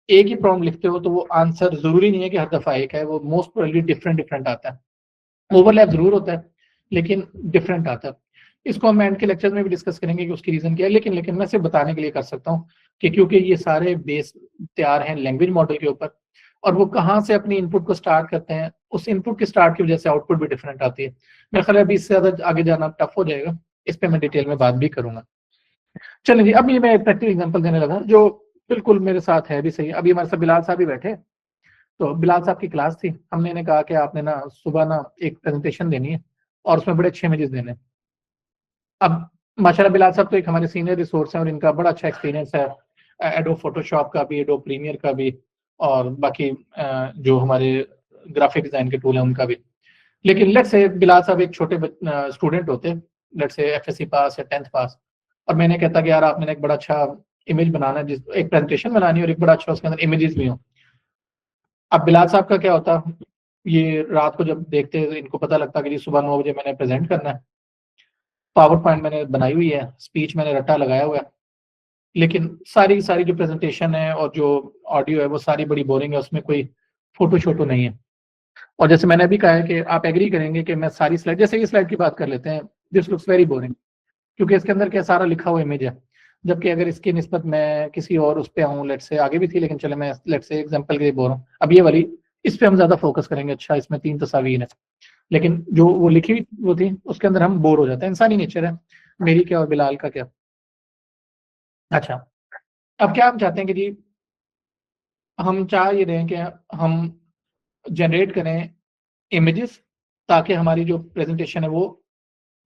एक ही प्रॉम्प्ट लिखते हो तो वो आंसर जरूरी नहीं है कि हर दफा एक है, वो मोस्ट प्रोबेबली डिफरेंट डिफरेंट आता है। ओवरलैप जरूर होता है लेकिन डिफरेंट आता है। इसको हम एंड के लेक्चर में भी डिस्कस करेंगे कि उसकी रीजन क्या है। लेकिन मैं सिर्फ बताने के लिए कर सकता हूँ कि क्योंकि ये सारे बेस तैयार हैं लैंग्वेज मॉडल के ऊपर, और वो कहाँ से अपनी इनपुट को स्टार्ट करते हैं, उस इनपुट के स्टार्ट की वजह से आउटपुट भी डिफरेंट आती है। मेरे ख्याल है अभी इससे ज्यादा आगे जाना टफ हो जाएगा, इस पर मैं डिटेल में बात भी करूंगा। चलिए जी, अब ये मैं प्रैक्टिकल एग्जांपल देने लगा जो बिल्कुल मेरे साथ है भी सही। अभी हमारे साथ बिलाल साहब भी बैठे। तो बिलाल साहब की क्लास थी, हमने इन्हें कहा कि आपने ना सुबह ना एक प्रेजेंटेशन देनी है और उसमें बड़े अच्छे इमेजेस देने हैं। अब माशाल्लाह बिलाल साहब तो एक हमारे सीनियर रिसोर्स हैं और इनका बड़ा अच्छा एक्सपीरियंस है एडोब फोटोशॉप का भी, एडोब प्रीमियर का भी, और बाकी जो हमारे ग्राफिक डिजाइन के टूल हैं उनका भी। लेकिन लेट्स से बिलाल साहब एक छोटे स्टूडेंट होते, लेट्स से एफएससी पास या 10th पास, और मैंने कहता कि यार आपने एक बड़ा अच्छा इमेज बनाना है, जिस एक प्रेजेंटेशन बनानी है और एक बड़ा अच्छा उसके अंदर इमेजेस भी हो। अब बिलाल साहब का क्या होता, ये रात को जब देखते हैं इनको पता लगता कि जी सुबह 9 बजे मैंने प्रेजेंट करना है, पावर पॉइंट मैंने बनाई हुई है, स्पीच मैंने रट्टा लगाया हुआ है, लेकिन सारी सारी जो प्रेजेंटेशन है और जो ऑडियो है वो सारी बड़ी बोरिंग है, उसमें कोई फोटो शोटो नहीं है। और जैसे मैंने अभी कहा है कि आप एग्री करेंगे कि मैं सारी स्लाइड, जैसे ये स्लाइड की बात कर लेते हैं, दिस लुक्स वेरी बोरिंग, क्योंकि इसके अंदर क्या सारा लिखा हुआ इमेज है। जबकि अगर इसकी निस्बत मैं किसी और उस पे आऊँ, लेट से आगे भी थी लेकिन चले मैं लेट से एग्जांपल के लिए बोल रहा हूँ, अब ये वाली, इस पे हम ज्यादा फोकस करेंगे। अच्छा इसमें 3 तस्वीर है, लेकिन जो वो लिखी हुई वो थी उसके अंदर हम बोर हो जाते हैं, इंसानी नेचर है, मेरी क्या और बिलाल का क्या। अच्छा, अब क्या हम चाहते हैं कि जी, हम चाह ये रहे हैं कि हम जनरेट करें इमेजेस, ताकि हमारी जो प्रेजेंटेशन है वो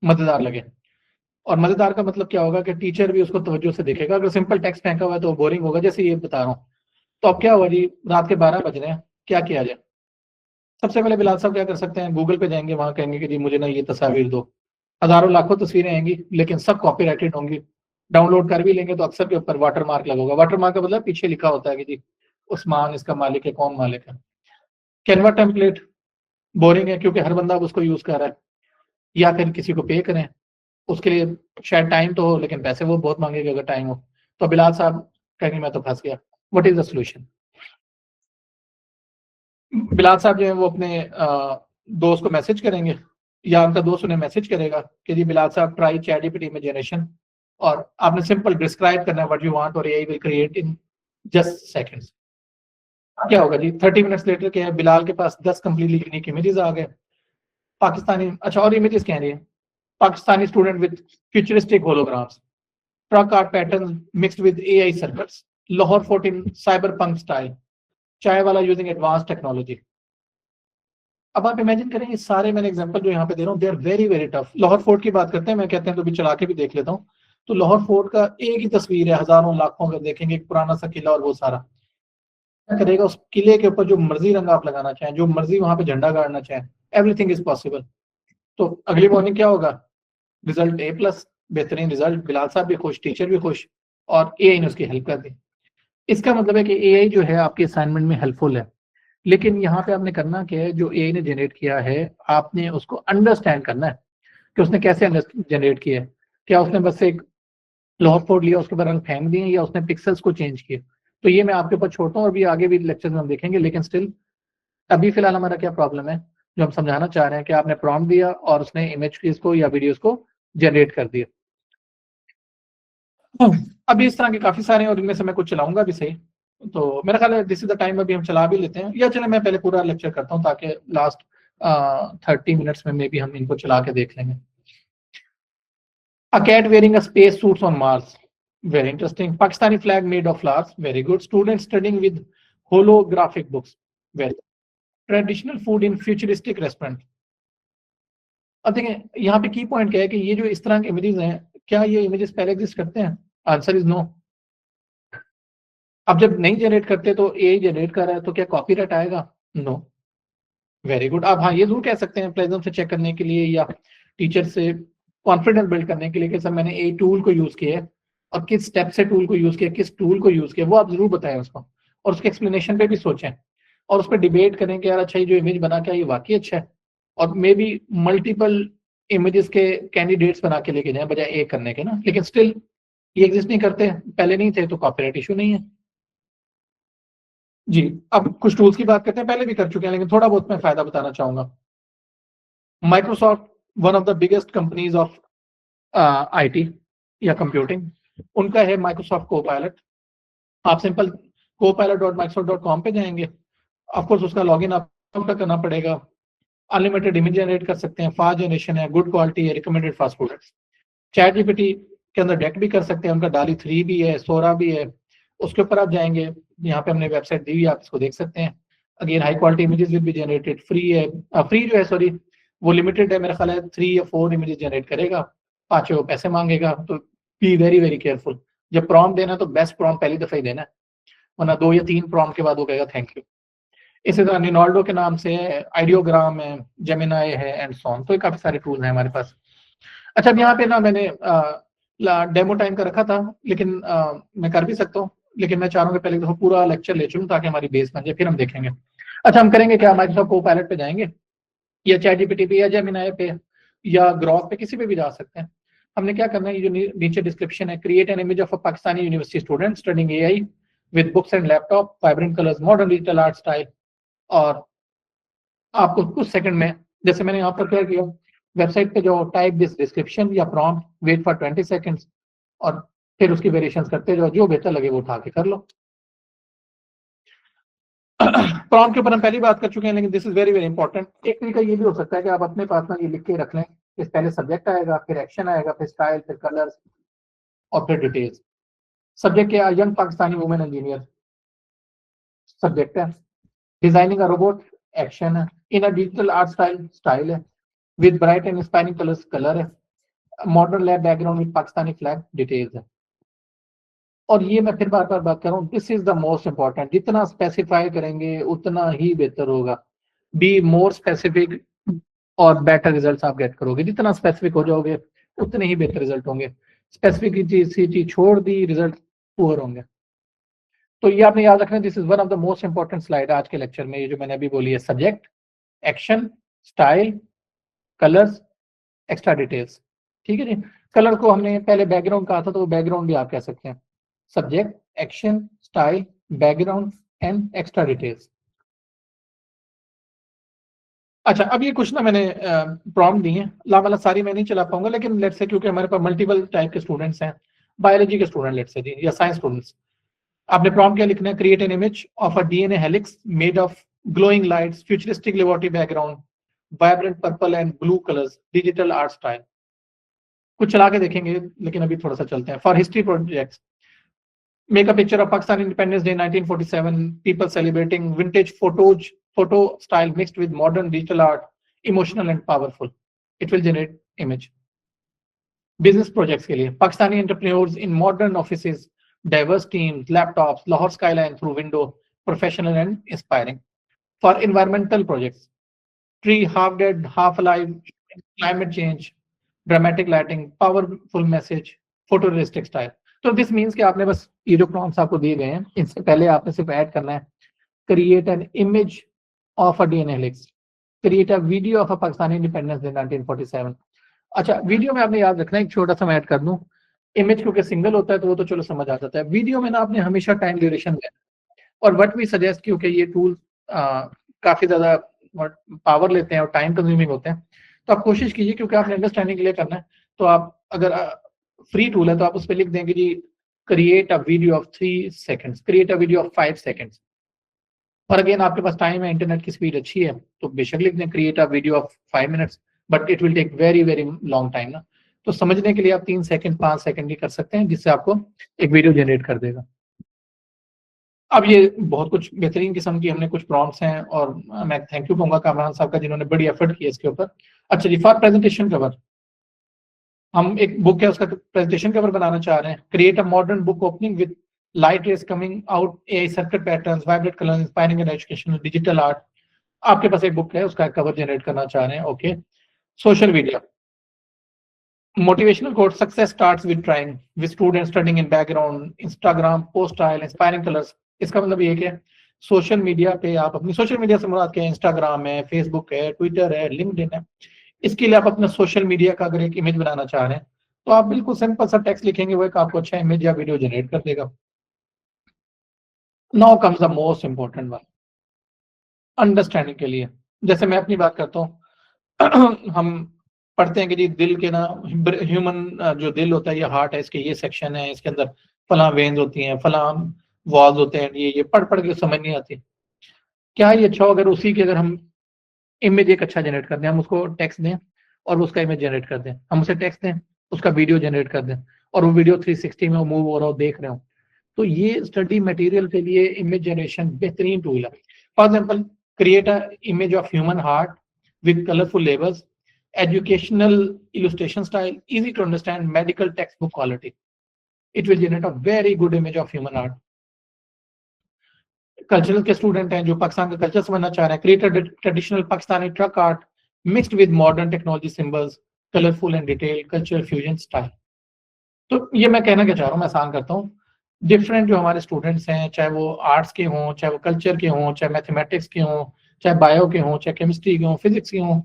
मजेदार लगे। और मजेदार का मतलब क्या होगा कि टीचर भी उसको तवज्जो से देखेगा। अगर सिंपल टेक्स्ट फेंका हुआ है तो बोरिंग होगा, जैसे ये बता रहा हूँ। तो अब क्या हुआ जी, रात के 12 बज रहे हैं, क्या किया जाए? सबसे पहले बिलाल साहब क्या कर सकते हैं, गूगल पे जाएंगे, वहां कहेंगे कि जी मुझे ना ये तस्वीर दो। हजारों लाखों तस्वीरें आएंगी, लेकिन सब कॉपीराइटेड होंगी। डाउनलोड कर भी लेंगे तो अक्सर के ऊपर वाटर मार्क लगेगा। वाटर मार्क का मतलब पीछे लिखा होता है कि जी उस्मान इसका मालिक है, कौन मालिक है। कैनवा टेम्पलेट बोरिंग है, क्योंकि हर बंदा अब उसको यूज कर रहा है। या फिर किसी को पे करें, उसके लिए शायद टाइम तो हो लेकिन पैसे वो बहुत मांगेंगे अगर टाइम हो। तो बिलाल साहब कहेंगे मैं तो फंस गया। What is the solution? Bilal साहब जो है वो अपने दोस्त को मैसेज करेंगे, या उनका दोस्त उन्हें मैसेज करेगा कि जी बिलाल साहब ट्राई चैट जीपीटी इमेजिनेशन, और आपने सिंपल डिस्क्राइब करना है व्हाट यू वांट और AI will create in just seconds. क्या होगा जी, 30 मिनट्स लेटर क्या है, बिलाल के पास 10 कंप्लीटली यूनिक इमेजेस आ गए। पाकिस्तानी, अच्छा और इमेजेस कह रही है, Pakistani student with futuristic holograms, truck art pattern mixed with AI circles, Lahore fort in cyber punk style, चाय वाला यूजिंग एडवांस टेक्नोलॉजी। अब आप इमेजिन करें, ये सारे मैंने एग्जांपल जो यहाँ पे दे रहा हूँ, they are very very tough. Lahore fort की बात करते हैं, मैं कहते हैं तो भी चला के भी देख लेता हूँ। तो लाहौर फोर्ट का एक ही तस्वीर है, हजारों लाखों का देखेंगे, एक पुराना सा किला और वो सारा। क्या करेगा, उस किले के ऊपर जो मर्जी रंग आप लगाना चाहें, जो मर्जी वहां पे झंडा गाड़ना चाहें, एवरीथिंग इज पॉसिबल। तो अगली मॉर्निंग क्या होगा, रिजल्ट A+, बेहतरीन रिजल्ट, बिलाल साहब भी खुश, टीचर भी खुश, और एआई ने उसकी हेल्प कर दी। इसका मतलब है कि एआई जो है आपके असाइनमेंट में हेल्पफुल है, लेकिन यहाँ पे आपने करना क्या है, जो एआई ने जनरेट किया है आपने उसको अंडरस्टैंड करना है कि उसने कैसे जनरेट किया है। क्या उसने बस एक लॉग कोड लिया, उसके बाद रंग फेंक दिए, या उसने पिक्सल्स को चेंज किए? तो ये मैं आपके ऊपर छोड़ता हूँ, और भी आगे भी लेक्चर में हम देखेंगे, लेकिन स्टिल अभी फिलहाल हमारा क्या प्रॉब्लम है जो हम समझाना चाह रहे हैं, कि आपने प्रॉम्प्ट दिया और उसने इमेज को या वीडियोस को जनरेट कर दिया। अभी इस तरह के काफी सारे हैं और इनमें से मैं कुछ चलाऊंगा भी सही। तो मेरा ख्याल है दिस इज द टाइम, अभी हम चला भी लेते हैं, या चले मैं पहले पूरा लेक्चर करता हूँ ताकि लास्ट 30 मिनट्स में मे बी हम इनको चला के देख लेंगे। A cat wearing a space suits on Mars. Very interesting. Pakistani flag made of flowers. Very good. Students studying with holographic books. Very good. Traditional food in futuristic restaurant. अब देखें यहाँ पे की पॉइंट क्या है कि ये जो इस तरह के इमेजेस हैं, क्या ये इमेजेस पहले एग्जिस्ट करते हैं? Answer is no. अब जब नहीं जनरेट करते तो एआई जनरेट कर रहा है, तो क्या कॉपीराइट आएगा? नो। Very good. आप हाँ ये जरूर कह सकते हैं प्लेजम से चेक करने के लिए या टीचर से कॉन्फिडेंस बिल्ड करने के लिए कि सर मैंने ए टूल को यूज किया है, और किस स्टेप से टूल को यूज किया, किस टूल को यूज किया, वो आप जरूर बताएं उसको, और उसके एक्सप्लेनेशन पे भी सोचें, और उस पर डिबेट करें कि यार अच्छा ये जो इमेज बना क्या ये वाकई अच्छा है, और मे बी मल्टीपल इमेजेस के कैंडिडेट्स बना के लेके जाए बजाय एक करने के ना। लेकिन स्टिल ये एग्जिस्ट नहीं करते, पहले नहीं थे, तो कॉपीराइट इशू नहीं है जी। अब कुछ टूल्स की बात करते हैं, पहले भी कर चुके हैं लेकिन थोड़ा बहुत मैं फायदा बताना चाहूंगा। Microsoft, one of the biggest companies of IT या कंप्यूटिंग, उनका है माइक्रोसॉफ्ट को पायलट। आप सिंपल copilot.microsoft.com पे जाएंगे, ऑफकोर्स उसका लॉगिन आपका करना पड़ेगा। अनलिमिटेड इमेज जनरेट कर सकते हैं, फास्ट जनरेशन है, गुड क्वालिटी है, recommended fast products. Chat GPT के अंदर डेक भी कर सकते हैं, उनका डाली 3 भी है, सोरा भी है। उसके ऊपर आप जाएंगे, यहाँ पे हमने वेबसाइट दी हुई है, आप इसको देख सकते हैं। Again high quality images will be generated, free है। फ्री जो है सॉरी वो लिमिटेड है, मेरा ख्याल है 3 या 4 इमेजेस जनरेट करेगा, 5 वो पैसे मांगेगा। तो बी वेरी वेरी केयरफुल, जब प्रॉम्प्ट देना तो बेस्ट प्रॉम्प्ट पहली दफा ही देना है, वरना 2 या 3 प्रॉम्प्ट के बाद वो कहेगा थैंक यू। इसी तरह निनॉल्डो के नाम से है, आइडियोग्राम है, जेमिनाई है एंड सो ऑन। तो ये काफी सारे टूल हैं हमारे पास। अच्छा अब यहाँ पे ना मैंने डेमो टाइम का रखा था, लेकिन मैं कर भी सकता हूँ, लेकिन मैं चाह रहा हूँ कि पहले तो पूरा लेक्चर ले चलूँ ताकि हमारी बेस बन जाए, फिर हम देखेंगे। अच्छा, हम करेंगे क्या, माइक्रोसॉफ्ट कोपायलट पे जाएंगे या चैट जीपीटी पे या जेमिनी पे या ग्रॉक पे, किसी पे भी जा सकते हैं। हमने क्या करना है, ये जो नीचे डिस्क्रिप्शन है, create an image of a Pakistani university student studying AI with books and laptop, vibrant colours, modern digital art style. और आपको कुछ सेकंड में, जैसे मैंने यहाँ पर क्या किया, वेबसाइट पे जो टाइप दिस डिस्क्रिप्शन या प्रॉम्प्ट, वेट फॉर 20 सेकंड्स, और फिर उसकी वेरिएशंस करते जाओ, जो बेहतर लगे वो उठा के कर लो। प्रॉम्प्ट के ऊपर हम पहली बात कर चुके हैं, लेकिन this is very very important. एक तरीका ये भी हो सकता है कि आप अपने पास ना ये लिख के रख लें कि पहले सब्जेक्ट आएगा, फिर एक्शन आएगा, फिर स्टाइल, फिर कलर्स, और फिर डिटेल्स। सब्जेक्ट क्या, young Pakistani women engineer subject है, डिजाइनिंग अ रोबोट एक्शन है, in a digital art style style है, with bright and inspiring colours colour है, modern lab background with Pakistani flag details है। और ये मैं फिर बार बार बात कर रहा हूँ, this is the most important, जितना स्पेसिफाई करेंगे उतना ही बेहतर होगा। बी मोर स्पेसिफिक और बेटर रिजल्ट्स आप गेट करोगे। जितना स्पेसिफिक हो जाओगे उतने ही बेहतर रिजल्ट होंगे। स्पेसिफिसिटी छोड़ दी, रिजल्ट पुअर होंगे। तो ये आपने याद रखना, this is one of the most important slide आज के लेक्चर में, ये जो मैंने अभी बोली है, subject, action, style, colours, extra details. ठीक है जी। कलर को हमने पहले बैकग्राउंड कहा था, तो वो बैकग्राउंड भी आप कह सकते हैं, subject, action, style, background and extra details. अच्छा, अब ये कुछ ना मैंने प्रॉम्प्ट दी हैं, लावाला सारी मैं नहीं चला पाऊंगा, लेकिन लेट्स से क्योंकि हमारे पास मल्टीपल टाइप के स्टूडेंट्स हैं, बायोलॉजी के स्टूडेंट लेट्स से जी, या साइंस स्टूडेंट्स, आपने प्रॉम्प्ट क्या लिखना है, create an image of a DNA helix made of glowing lights, futuristic laboratory background, vibrant purple and blue colours, digital art style. कुछ चला के देखेंगे, लेकिन अभी थोड़ा सा चलते हैं। For history projects, make a picture of Pakistan Independence Day 1947, people celebrating vintage photo style mixed with modern digital art, emotional and powerful. It will generate image. Business projects के लिए, Pakistani entrepreneurs in modern offices, diverse teams, laptops, Lahore skyline through window, professional and inspiring. For environmental projects, tree half dead, half alive, climate change, dramatic lighting, powerful message, photorealistic style. तो this means कि आपने बस ये जो prompts आपको दिए गए हैं, इनसे पहले आपने सिर्फ ऐड करना है, create an image of a DNA helix, create a video of a Pakistani independence day 1947। अच्छा, वीडियो में आपने याद रखना है, एक छोटा सा मैं ऐड कर दूं, इमेज क्योंकि सिंगल होता है तो वो तो चलो समझ आ जाता है, वीडियो में ना आपने हमेशा टाइम ड्यूरेशन देना। और व्हाट वी सजेस्ट, क्योंकि ये टूल काफी ज्यादा पावर लेते हैं और टाइम कंज्यूमिंग होते हैं, तो आप कोशिश कीजिए, क्योंकि आपने अंडरस्टैंडिंग के लिए करना है, तो आप अगर फ्री टूल है तो आप उस पर लिख देंगे जी, create a video of 3 seconds, create a video of 5 seconds. और अगेन आपके पास टाइम है, इंटरनेट की स्पीड अच्छी है, तो बेशक लिख दें create a video of 5 minutes, but it will take very very long time ना। तो समझने के लिए आप 3 सेकंड 5 सेकंड की कर सकते हैं, जिससे आपको एक वीडियो जनरेट कर देगा। अब ये बहुत कुछ बेहतरीन किस्म की हमने कुछ प्रॉम्प्ट्स हैं, और मैं थैंक यू कहूंगा कामरान साहब का, जिन्होंने बड़ी एफर्ट किया इसके ऊपर। अच्छा जी, फॉर प्रेजेंटेशन कवर, हम एक बुक है उसका प्रेजेंटेशन कवर बनाना चाह रहे हैं, create a modern book opening with light rays coming out, AI circuit patterns, vibrant colour, inspiring and educational, digital art. आपके पास एक बुक है, उसका कवर जनरेट करना चाह रहे हैं, okay. Social media, motivational quote, success starts with trying, with student studying in background, Instagram post style, inspiring colours. इसका मतलब ये है, सोशल मीडिया पे आप अपनी, सोशल मीडिया से मुराद क्या है, इंस्टाग्राम है, फेसबुक है, ट्विटर है, लिंक्डइन है, इसके लिए आप अपना सोशल मीडिया का अगर एक इमेज बनाना चाह रहे हैं, तो आप बिल्कुल सिंपल सा टेक्स्ट लिखेंगे, वो एक आपको अच्छा इमेज या वीडियो जनरेट कर देगा। Now comes the most important one, understanding के लिए। जैसे मैं अपनी बात करता हूँ, हम पढ़ते हैं कि जी दिल के ना, ह्यूमन जो दिल होता है, ये हार्ट है, इसके ये सेक्शन है, इसके अंदर फला वेन्स होती हैं, फला वॉल्स होते हैं, ये पढ़ पढ़ के समझ नहीं आती। क्या ये अच्छा हो अगर उसी के, अगर हम इमेज एक अच्छा जनरेट कर दें, हम उसको टेक्स्ट दें और उसका इमेज जनरेट कर दें, हम उसे टेक्स्ट दें, उसका वीडियो जनरेट कर दें, और वो वीडियो 360 में मूव हो रहा हो, देख रहे हो, तो ये स्टडी मटेरियल के लिए इमेज जनरेशन बेहतरीन टूल है। For example, create a image of human heart with colourful labels, educational illustration style, easy to understand, medical textbook quality. It will generate a very good image of human art. Cultural के student हैं जो पाकिस्तान का culture समझना चाह रहे हैं, create traditional Pakistani truck art mixed with modern technology symbols, colourful and detail cultural fusion style. तो ये मैं कहना क्या चाह रहा हूँ, मैं आसान करता हूँ, डिफरेंट जो हमारे स्टूडेंट्स हैं, चाहे वो आर्ट्स के हों, चाहे वो कल्चर के हों, चाहे मैथमेटिक्स के हों, चाहे बायो के हों, चाहे केमिस्ट्री के हों, फिजिक्स के हों,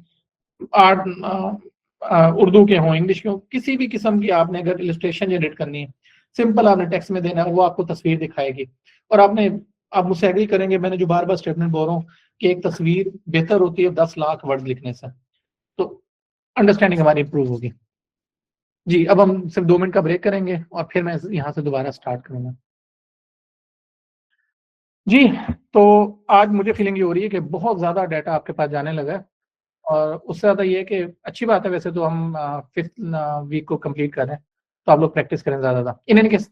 उर्दू के हों, इंग्लिश के हों, किसी भी किस्म की आपने अगर इलस्ट्रेशन जनरेट करनी है, सिंपल आपने टेक्स्ट में देना है, वो आपको तस्वीर दिखाएगी। और आप मुझसे एग्री करेंगे, मैंने जो बार बार स्टेटमेंट बोल रहा हूँ कि एक तस्वीर बेहतर होती है 10 लाख वर्ड लिखने से। तो अंडरस्टैंडिंग हमारी इंप्रूव होगी। जी, अब हम सिर्फ 2 मिनट का ब्रेक करेंगे और फिर मैं यहाँ से दोबारा स्टार्ट करूंगा। जी, तो आज मुझे फीलिंग ये हो रही है कि बहुत ज़्यादा डाटा आपके पास जाने लगा है, और उससे ज़्यादा ये है कि अच्छी बात है वैसे तो हम 5th वीक को कंप्लीट कर रहे हैं, तो आप लोग प्रैक्टिस करें ज़्यादा। इन एनी केस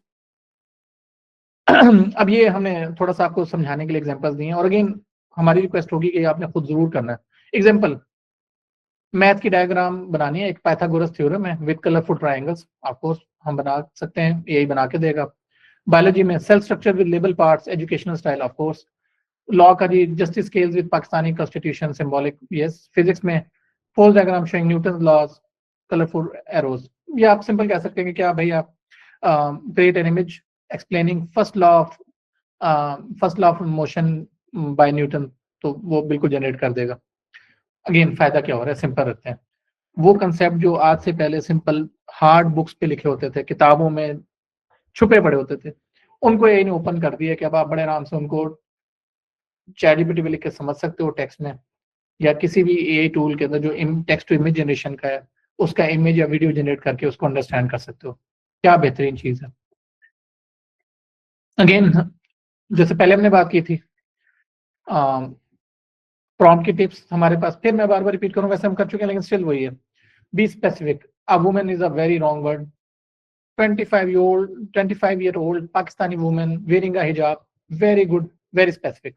अब ये हमें थोड़ा-सा आपको समझाने के लिए एग्ज़ाम्पल्स दिए हैं, और अगेन हमारी रिक्वेस्ट होगी कि आपने खुद ज़रूर करना है। एग्ज़ाम्पल, मैथ की डायग्राम बनानी है, एक पाइथागोरस थ्योरम है with colourful triangles, of course हम बना सकते हैं, एआई बना के देगा। बायोलॉजी में cell structure with label parts, educational style, of course. Law का जी justice scales with Pakistani constitution, symbolic, yes. Physics में force diagram showing Newton laws, colourful arrows. या आप सिंपल कह सकते हैं कि क्या भाई आप create an image explaining first law of motion by Newton, तो वो बिल्कुल जनरेट कर देगा। अगेन फायदा क्या हो रहा है, सिंपल रखते हैं। वो कंसेप्ट जो आज से पहले सिंपल हार्ड बुक्स पे लिखे होते थे, किताबों में छुपे पड़े होते थे, उनको यही ओपन कर दिया कि अब आप बड़े आराम से उनको चैट जीपीटी पे लिख के समझ सकते हो टेक्स्ट में, या किसी भी एआई टूल के अंदर जो टेक्स्ट टू इमेज जनरेशन का है, उसका इमेज या वीडियो जनरेट करके उसको अंडरस्टैंड कर सकते हो। क्या बेहतरीन चीज है। अगेन, जैसे पहले हमने बात की थी प्रॉम्प्ट की टिप्स हमारे पास, फिर मैं बार बार रिपीट करूँ, वैसे हम कर चुके हैं लेकिन स्टिल वही है। Be specific. A woman is a very wrong word. 25-year-old Pakistani woman wearing a hijab, very good, very specific.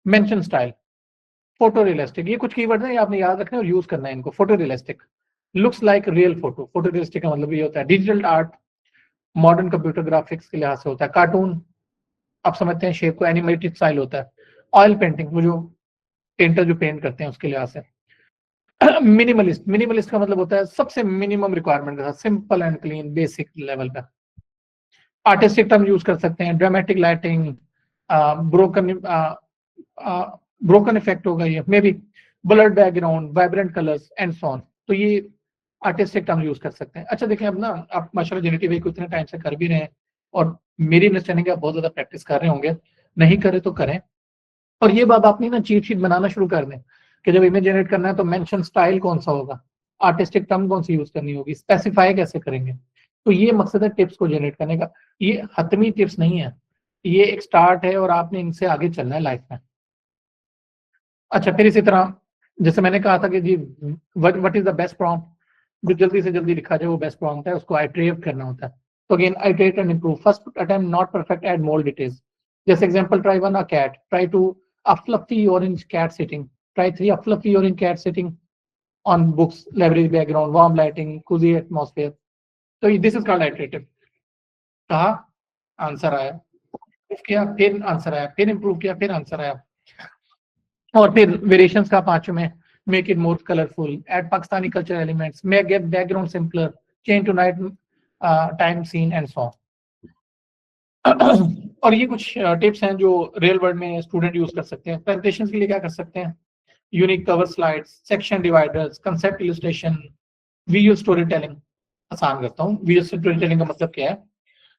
Mention style, photorealistic, ये कुछ कीवर्ड हैं, आपने याद रखना है और यूज करना है इनको। फोटोरियलिस्टिक, लुक्स लाइक रियल फोटो। फोटोरियलिस्टिक का मतलब ये होता है digital art, modern computer graphics के लिहाज से होता है। कार्टून, आप समझते हैं शेप को, एनिमेटेड स्टाइल होता है। ऑयल पेंटिंग, वो जो पेंटर जो पेंट करते हैं उसके लिहाज से। मिनिमलिस्ट, मिनिमलिस्ट का मतलब होता है सबसे मिनिमम रिक्वायरमेंट के साथ, simple and clean, basic level पे। आर्टिस्टिक टर्म यूज कर सकते हैं, dramatic lighting, broken broken effect होगा ये, may be blurred background, vibrant colours and so on. तो ये आर्टिस्टिक टर्म यूज कर सकते हैं। अच्छा देखिए, अब ना आप माशाल्लाह जेनेटिव एआई को इतने टाइम से कर भी रहे हैं, और मेरी अंडरस्टैंडिंग आप बहुत ज्यादा प्रैक्टिस कर रहे होंगे, नहीं करे तो करें। और ये बात आपने ना चीट शीट बनाना शुरू कर दें कि जब इमेज जनरेट करना है तो मेंशन स्टाइल कौन सा होगा, आर्टिस्टिक टर्म कौन सी यूज करनी होगी, स्पेसिफाई कैसे करेंगे। तो ये मकसद है टिप्स को जनरेट करने का। ये हतमी टिप्स नहीं है, ये एक स्टार्ट है और आपने इनसे आगे चलना है लाइफ में। अच्छा, फिर इसी तरह जैसे मैंने कहा था कि जी what is the best prompt, जो जल्दी से जल्दी लिखा जाए वो बेस्ट प्रॉम्प्ट है, उसको आइटरेट करना होता है। तो again iterate and improve, first attempt not perfect, add more details. जैसे example, try 1 a cat, try 2 a fluffy orange cat sitting, try 3 a fluffy orange cat sitting on books, library background, warm lighting, cozy atmosphere. तो this is called iterative. कहा, answer आया, proof किया, फिर answer आया, फिर improve किया, फिर answer आया। और फिर वेरिएशंस का पांचवें में, make it more colourful, add Pakistani culture elements, make get background simpler, change to night time scene and so. और ये कुछ टिप्स हैं जो रियल वर्ल्ड में स्टूडेंट यूज कर सकते हैं। प्रेजेंटेशन के लिए क्या कर सकते हैं, unique cover slides, section dividers, concept illustration, visual story telling. आसान करता हूँ, विजुअल स्टोरी टेलिंग का मतलब क्या है।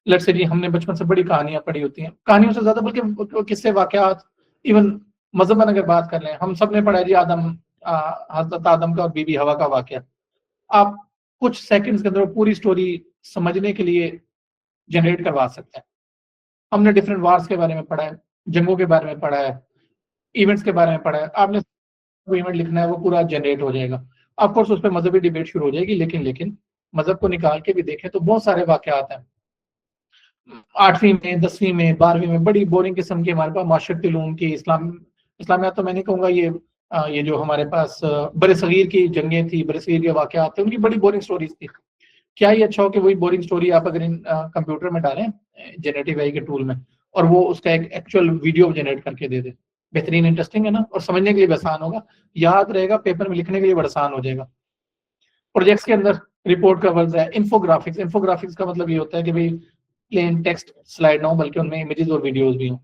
लेट्स से जी हमने बचपन से बड़ी कहानियां पढ़ी होती हैं, कहानियों से ज्यादा बल्कि किस्से, वाकयात, इवन मजहबन अगर बात कर लें, हम सब ने पढ़ा है जी हजरत आदम का और बीबी हवा का वाकया। आप कुछ सेकंड्स के अंदर पूरी स्टोरी समझने के लिए जनरेट करवा सकते हैं। हमने डिफरेंट वार्स के बारे में पढ़ा है, जंगों के बारे में पढ़ा है, इवेंट्स के बारे में पढ़ा है। आपने वो इवेंट लिखना है, वो पूरा जनरेट हो जाएगा। ऑफकोर्स उस पर मजहबी डिबेट शुरू हो जाएगी, लेकिन मजहब को निकाल के भी देखें तो बहुत सारे वाकयात हैं। 8वीं में, 10वीं में, 12वीं में बड़ी बोरिंग किस्म की हमारे पास माशरती उलूम की, इस्लामियात तो मैं नहीं कहूँगा, ये जो हमारे पास बड़े सगीर की जंगें थी, बड़े सगीर के वाकयात थे, उनकी बड़ी बोरिंग स्टोरीज थी। क्या ये अच्छा हो कि वही बोरिंग स्टोरी आप अगर इन कंप्यूटर में डालें, जेनेटिव एआई के टूल में, और वो उसका एक एक्चुअल वीडियो जनरेट करके दे दे, बेहतरीन इंटरेस्टिंग है ना, और समझने के लिए भी आसान होगा, याद रहेगा, पेपर में लिखने के लिए बड़ा आसान हो जाएगा। प्रोजेक्ट्स के अंदर रिपोर्ट कवर्स है, इन्फोग्राफिक्स। इन्फोग्राफिक्स का मतलब ये होता है कि भाई प्लेन टेक्स्ट स्लाइड ना हो बल्कि उनमें इमेजेस और वीडियोस भी हों।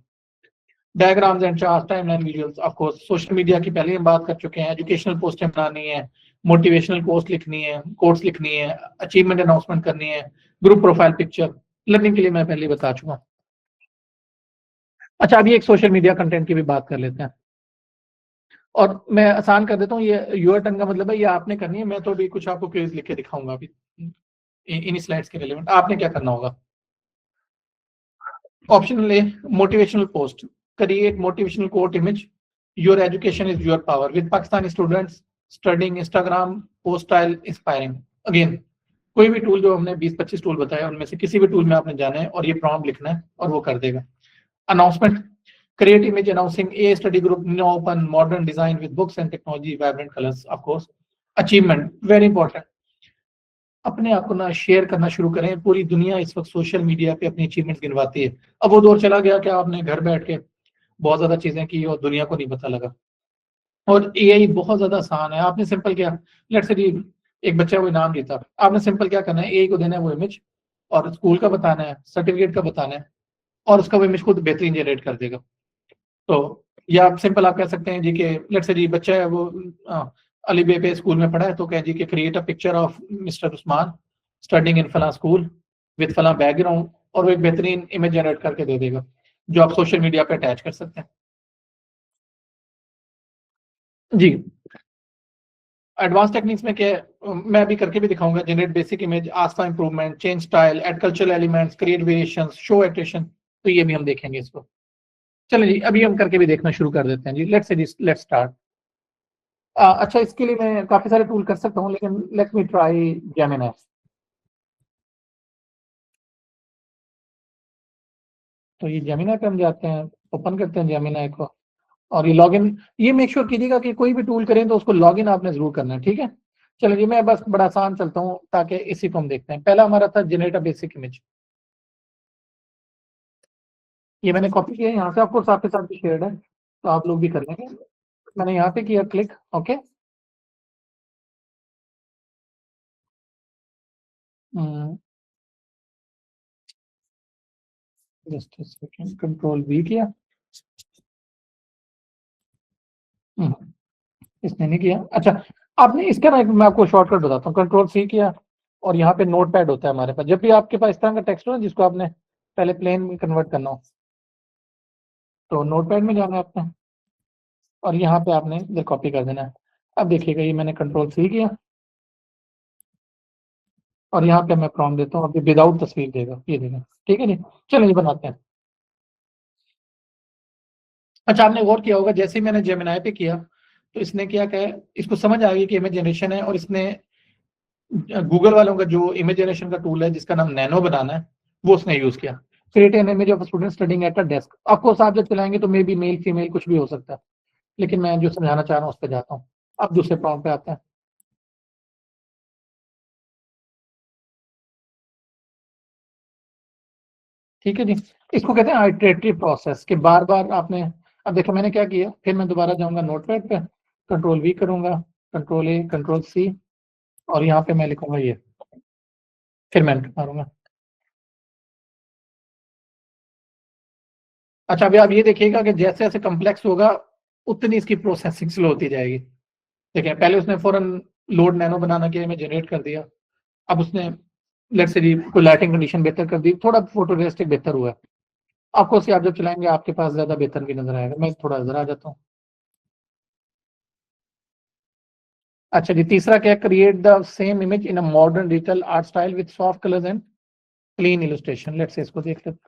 Diagrams and charts, timeline, visuals, of course social media की पहले हम बात कर चुके हैं। एजुकेशनल पोस्टें बनानी है, मोटिवेशनल पोस्ट लिखनी है, कोट्स लिखनी है, अचीवमेंट अनाउंसमेंट करनी है, ग्रुप प्रोफाइल पिक्चर, लर्निंग के लिए मैं पहले बता चुका हूँ। अच्छा, अभी एक सोशल मीडिया कंटेंट की भी बात कर लेते हैं और मैं आसान कर देता हूँ। ये योर टर्न का मतलब है ये आपने करनी है। मैं तो अभी कुछ आपको क्विज लिख के दिखाऊंगा अभी इन स्लाइड्स के रिलेवेंट। आपने क्या करना होगा? Option A, motivational post, create motivational quote image, your education is your power with Pakistani students studying, Instagram post style inspiring. Again, कोई भी टूल जो हमने 20-25 टूल बताया उनमें से किसी भी टूल में आपने जाना है और ये प्रॉम्प्ट लिखना है और वो कर देगा। Announcement, create image announcing a study group now open, modern design with books and technology, vibrant colors, of course. Achievement, very important, अपने आप को ना शेयर करना शुरू करें। पूरी दुनिया इस वक्त सोशल मीडिया पे अपनी अचीवमेंट गिनवाती है। अब वो दौर चला गया कि आपने घर बैठ के बहुत ज्यादा चीजें की और दुनिया को नहीं पता लगा। और एआई बहुत ज्यादा आसान है। आपने सिंपल क्या, लेट्स से एक बच्चा कोई नाम जीता, आपने सिंपल क्या करना है, एआई को देना है वो इमेज और स्कूल का बताना है, सर्टिफिकेट का बताना है और उसका वो इमेज खुद बेहतरीन जनरेट कर देगा। तो या आप सिंपल आप कह सकते हैं जी कि लेट्स से जी बच्चा है वो अली बे पे स्कूल में पढ़ा है तो कह जी कि create a picture of mister Usman studying in फला स्कूल विद फला बैकग्राउंड और वो एक बेहतरीन इमेज जनरेट करके दे देगा जो आप सोशल मीडिया पे अटैच कर सकते हैं। जी, एडवांस टेक्निक्स में क्या है, मैं अभी करके भी दिखाऊंगा। Generate basic image, ask for improvement, change style, add cultural elements, create variations, show attrition. तो ये भी हम देखेंगे इसको। चलिए जी, अभी हम करके भी देखना शुरू कर देते हैं जी। Let's start. अच्छा, इसके लिए मैं काफी सारे टूल कर सकता हूँ लेकिन लेट मी ट्राई जेमिनी। तो ये जेमिनी पे हम जाते हैं, ओपन करते हैं जेमिनी को और ये लॉगिन। ये मेक श्योर कीजिएगा कि कोई भी टूल करें तो उसको लॉगिन आपने जरूर करना है, ठीक है। चलो जी, मैं बस बड़ा आसान चलता हूँ ताकि इसी को हम देखते हैं। पहला हमारा था जनरेट अ बेसिक इमेज। ये मैंने कॉपी किया है यहाँ से, आपको आपके साथ भी शेयर्ड है तो आप लोग भी कर लेंगे। मैंने यहाँ पे किया click, okay. Just second, control we किया। हम्म, इसने नहीं किया। अच्छा, आपने इसका ना मैं आपको शॉर्टकट बताता हूँ। कंट्रोल सी किया और यहाँ पे नोट पैड होता है हमारे पास। जब भी आपके पास इस तरह का टेक्स्ट हो ना जिसको आपने पहले प्लेन में कन्वर्ट करना हो तो नोट पैड में जाना है आपने और यहाँ पे आपने इधर कॉपी कर देना है। अब देखिएगा ये मैंने कंट्रोल सी किया और यहाँ पे मैं प्रॉम्प्ट देता हूँ, अभी विदाउट तस्वीर देगा, ये देगा, ठीक है जी। चलो ये बनाते हैं। अच्छा, आपने गौर किया होगा जैसे ही मैंने जेमिनी पे किया तो इसने क्या कहा, इसको समझ आ गई कि इमेज जनरेशन है और इसने गूगल वालों का जो इमेज जनरेशन का टूल है जिसका नाम नैनो बनाना है वो उसने यूज किया। Create an image of student studying at a desk. Of course आप जब चलाएंगे तो मे बी मेल फीमेल कुछ भी हो सकता है लेकिन मैं जो समझाना चाह रहा हूँ उस पर जाता हूँ। अब दूसरे प्रॉम्प्ट पे आते हैं। ठीक है जी, इसको कहते हैं आइटरेटिव प्रोसेस कि बार बार आपने। अब देखो मैंने क्या किया, फिर मैं दोबारा जाऊंगा नोटपैड पे, कंट्रोल वी करूंगा, कंट्रोल ए, कंट्रोल सी और यहाँ पे मैं लिखूंगा ये, फिर मैं एंटर मारूंगा। अच्छा, अभी आप ये देखिएगा कि जैसे जैसे कम्प्लेक्स होगा उतनी इसकी प्रोसेसिंग स्लो होती जाएगी। देखिए पहले उसने फौरन लोड नैनो बनाना के में जनरेट कर दिया। अब उसने लेट्स से कोई लाइटिंग कंडीशन बेहतर कर दी, थोड़ा फोटो रियलिस्टिक बेहतर हुआ है। आपको उससे आप जब चलाएंगे आपके पास ज्यादा बेहतर भी नजर आएगा। मैं थोड़ा नजर आ जाता हूँ। अच्छा जी, तीसरा क्या, create the same image in a modern digital art style with soft colours and clean illustration. Let's say इसको देख लेते हैं।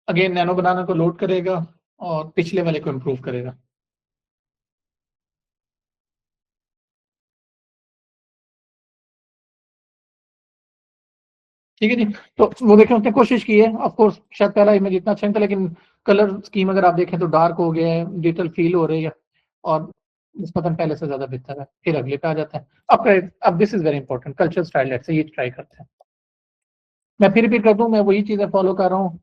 अगेन नैनो बनाना को लोड करेगा और पिछले वाले को इम्प्रूव करेगा। ठीक है जी, तो वो देखें उसने कोशिश की है। ऑफ कोर्स शायद पहला इमेज इतना अच्छा नहीं था लेकिन कलर स्कीम अगर आप देखें तो डार्क हो गया है, डिजिटल फील हो रही है और निस्बतन पहले से ज्यादा बेहतर है। फिर अगले पे आ जाते हैं। अब this is very important, culture style. Let's say ये ट्राई करते हैं। मैं फिर रिपीट कर दूं, मैं वही चीजें फॉलो कर रहा हूँ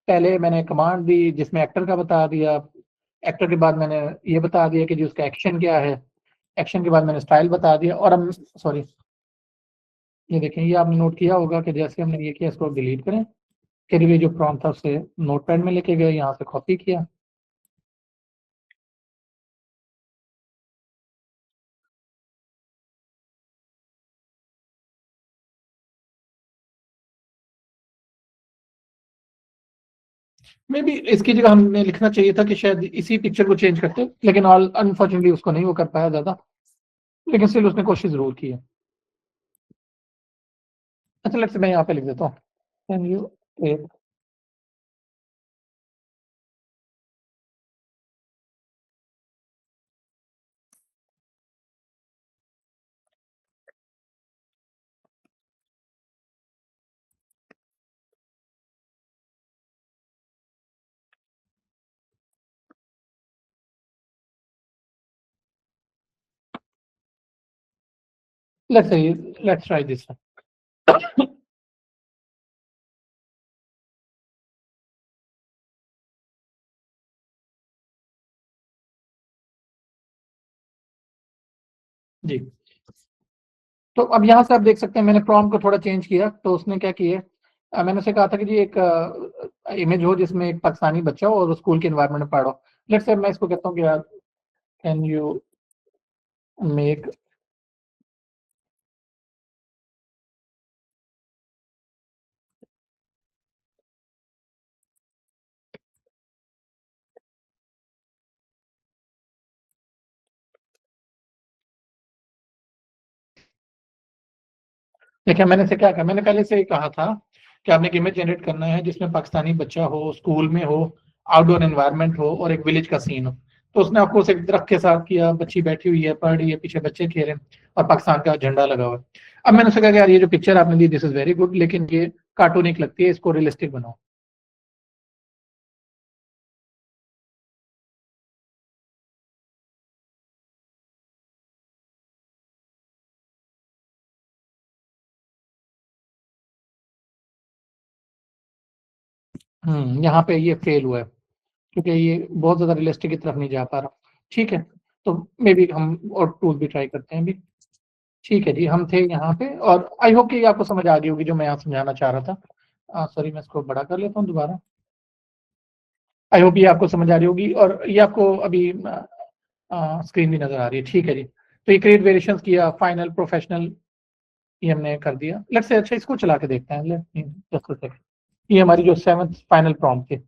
पहले मैंने कमांड दी जिसमें एक्टर का बता दिया, एक्टर के बाद मैंने ये बता दिया कि जी उसका एक्शन क्या है, एक्शन के बाद मैंने स्टाइल बता दिया और हम सॉरी, ये देखें, ये आपने नोट किया होगा कि जैसे हमने ये किया इसको डिलीट करें, फिर ये जो प्रॉम्प्ट था उसे नोटपैड में लेके गए, यहाँ से कॉपी किया। मे बी इसकी जगह हमें लिखना चाहिए था कि शायद इसी पिक्चर को चेंज करते, लेकिन ऑल अनफॉर्चुनेटली उसको नहीं वो कर पाया ज़्यादा, लेकिन स्टिल उसने कोशिश ज़रूर की है। अच्छा लेट्स से मैं यहाँ पे लिख देता हूँ, can you create, let's say let's try this. जी, तो अब यहाँ से आप देख सकते हैं मैंने प्रॉम्प्ट को थोड़ा चेंज किया, तो उसने क्या किया, मैंने उसे कहा था कि जी एक इमेज हो जिसमें एक पाकिस्तानी बच्चा हो और स्कूल के एनवायरनमेंट में पढ़ो। लेट्स से मैं इसको कहता हूँ कि यार कैन यू मेक, देखिए मैंने इसे क्या कहा, मैंने पहले से ही कहा था कि आपने एक इमेज जनरेट करना है जिसमें पाकिस्तानी बच्चा हो, स्कूल में हो, आउटडोर एनवायरनमेंट हो और एक विलेज का सीन हो। तो उसने आपको उसे दरख्त के साथ किया, बच्ची बैठी हुई है, पढ़ रही है, पीछे बच्चे खेल रहे हैं और पाकिस्तान का झंडा लगा हुआ है। अब मैंने उसे कहा कि यार ये जो पिक्चर आपने दी दिस इज वेरी गुड, लेकिन ये कार्टूनिक लगती है, इसको रियलिस्टिक बनाओ। यहाँ पे ये फेल हुआ है क्योंकि ये बहुत ज्यादा रियलिस्टिक की तरफ नहीं जा पा रहा। ठीक है, तो मे बी हम और टूल भी ट्राई करते हैं अभी। ठीक है जी, हम थे यहाँ पे और आई होप कि ये आपको समझ आ गई होगी जो मैं यहाँ समझाना चाह रहा था। सॉरी मैं इसको बड़ा कर लेता हूँ दोबारा। आई होप ये आपको समझ आ रही होगी और ये आपको अभी स्क्रीन भी नजर आ रही है। ठीक है जी, तो ये क्रिएट वेरिएशंस किया, फाइनल, प्रोफेशनल, ये हमने कर दिया। लेट्स से अच्छा इसको चला के देखते हैं, लेट जस्ट अ सेकंड। ये हमारी जो सेवंथ फाइनल प्रॉम्प्ट थी,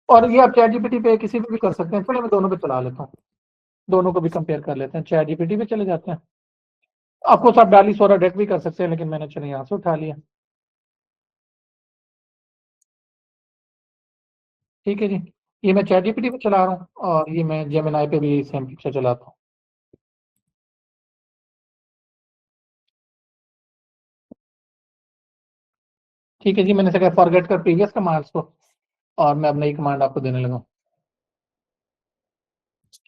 और ये आप चैट जीपीटी पे किसी पे भी कर सकते हैं। चलिए मैं दोनों पे चला लेता हूँ, दोनों को भी कंपेयर कर लेते हैं। चैट जीपीटी पे चले जाते हैं, आपको आप डाली सोरा डेट भी कर सकते हैं, लेकिन मैंने चलिए यहाँ से उठा लिया। ठीक है जी, ये मैं चैट जीपीटी पे चला रहा हूँ और ये मैं जेमिनाई पे भी सेम पिक्चर चलाता हूँ। ठीक है जी, मैंने कहा फॉरगेट कर प्रीवियस कमांड्स को और मैं अब नई कमांड आपको देने लगा।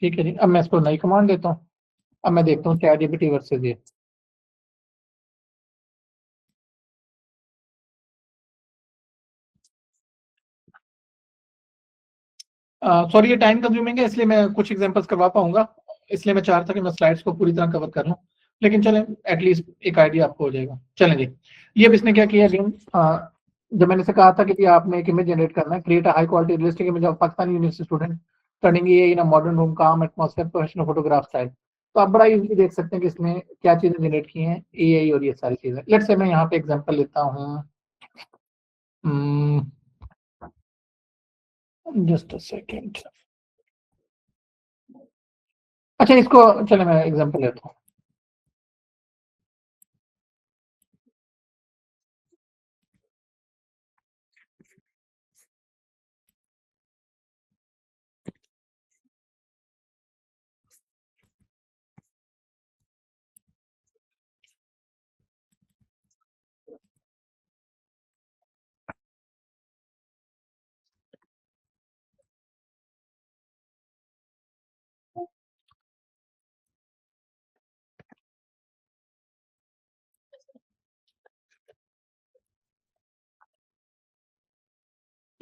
ठीक है जी, अब मैं इसको नई कमांड देता हूँ। अब मैं देखता हूँ चैट जीपीटी वर्सेस ये। सॉरी ये टाइम कंज्यूमिंग है, इसलिए मैं कुछ एग्जांपल्स करवा पाऊंगा, इसलिए मैं चाह रहा था कि मैं स्लाइड्स को पूरी तरह कवर कर लूं, लेकिन चलें एटलीस्ट एक आइडिया आपको हो जाएगा। चलें जी, ये अब इसने क्या किया अगेन, जब मैंने से कहा था कि आपने एक इमेज जनरेट करना है, create a high quality realistic image of Pakistani university student turning ये इन अ मॉडर्न रूम काम एटमॉस्फेयर प्रोफेशनल फोटोग्राफ स्टाइल। तो आप बड़ा इजीली देख सकते हैं कि इसमें क्या चीजें जनरेट की हैं, एआई और ये सारी चीजें। लेट्स से मैं यहाँ पे एग्जांपल लेता हूँ, जस्ट अ सेकेंड। अच्छा इसको, चलो मैं एग्जांपल लेता हूँ।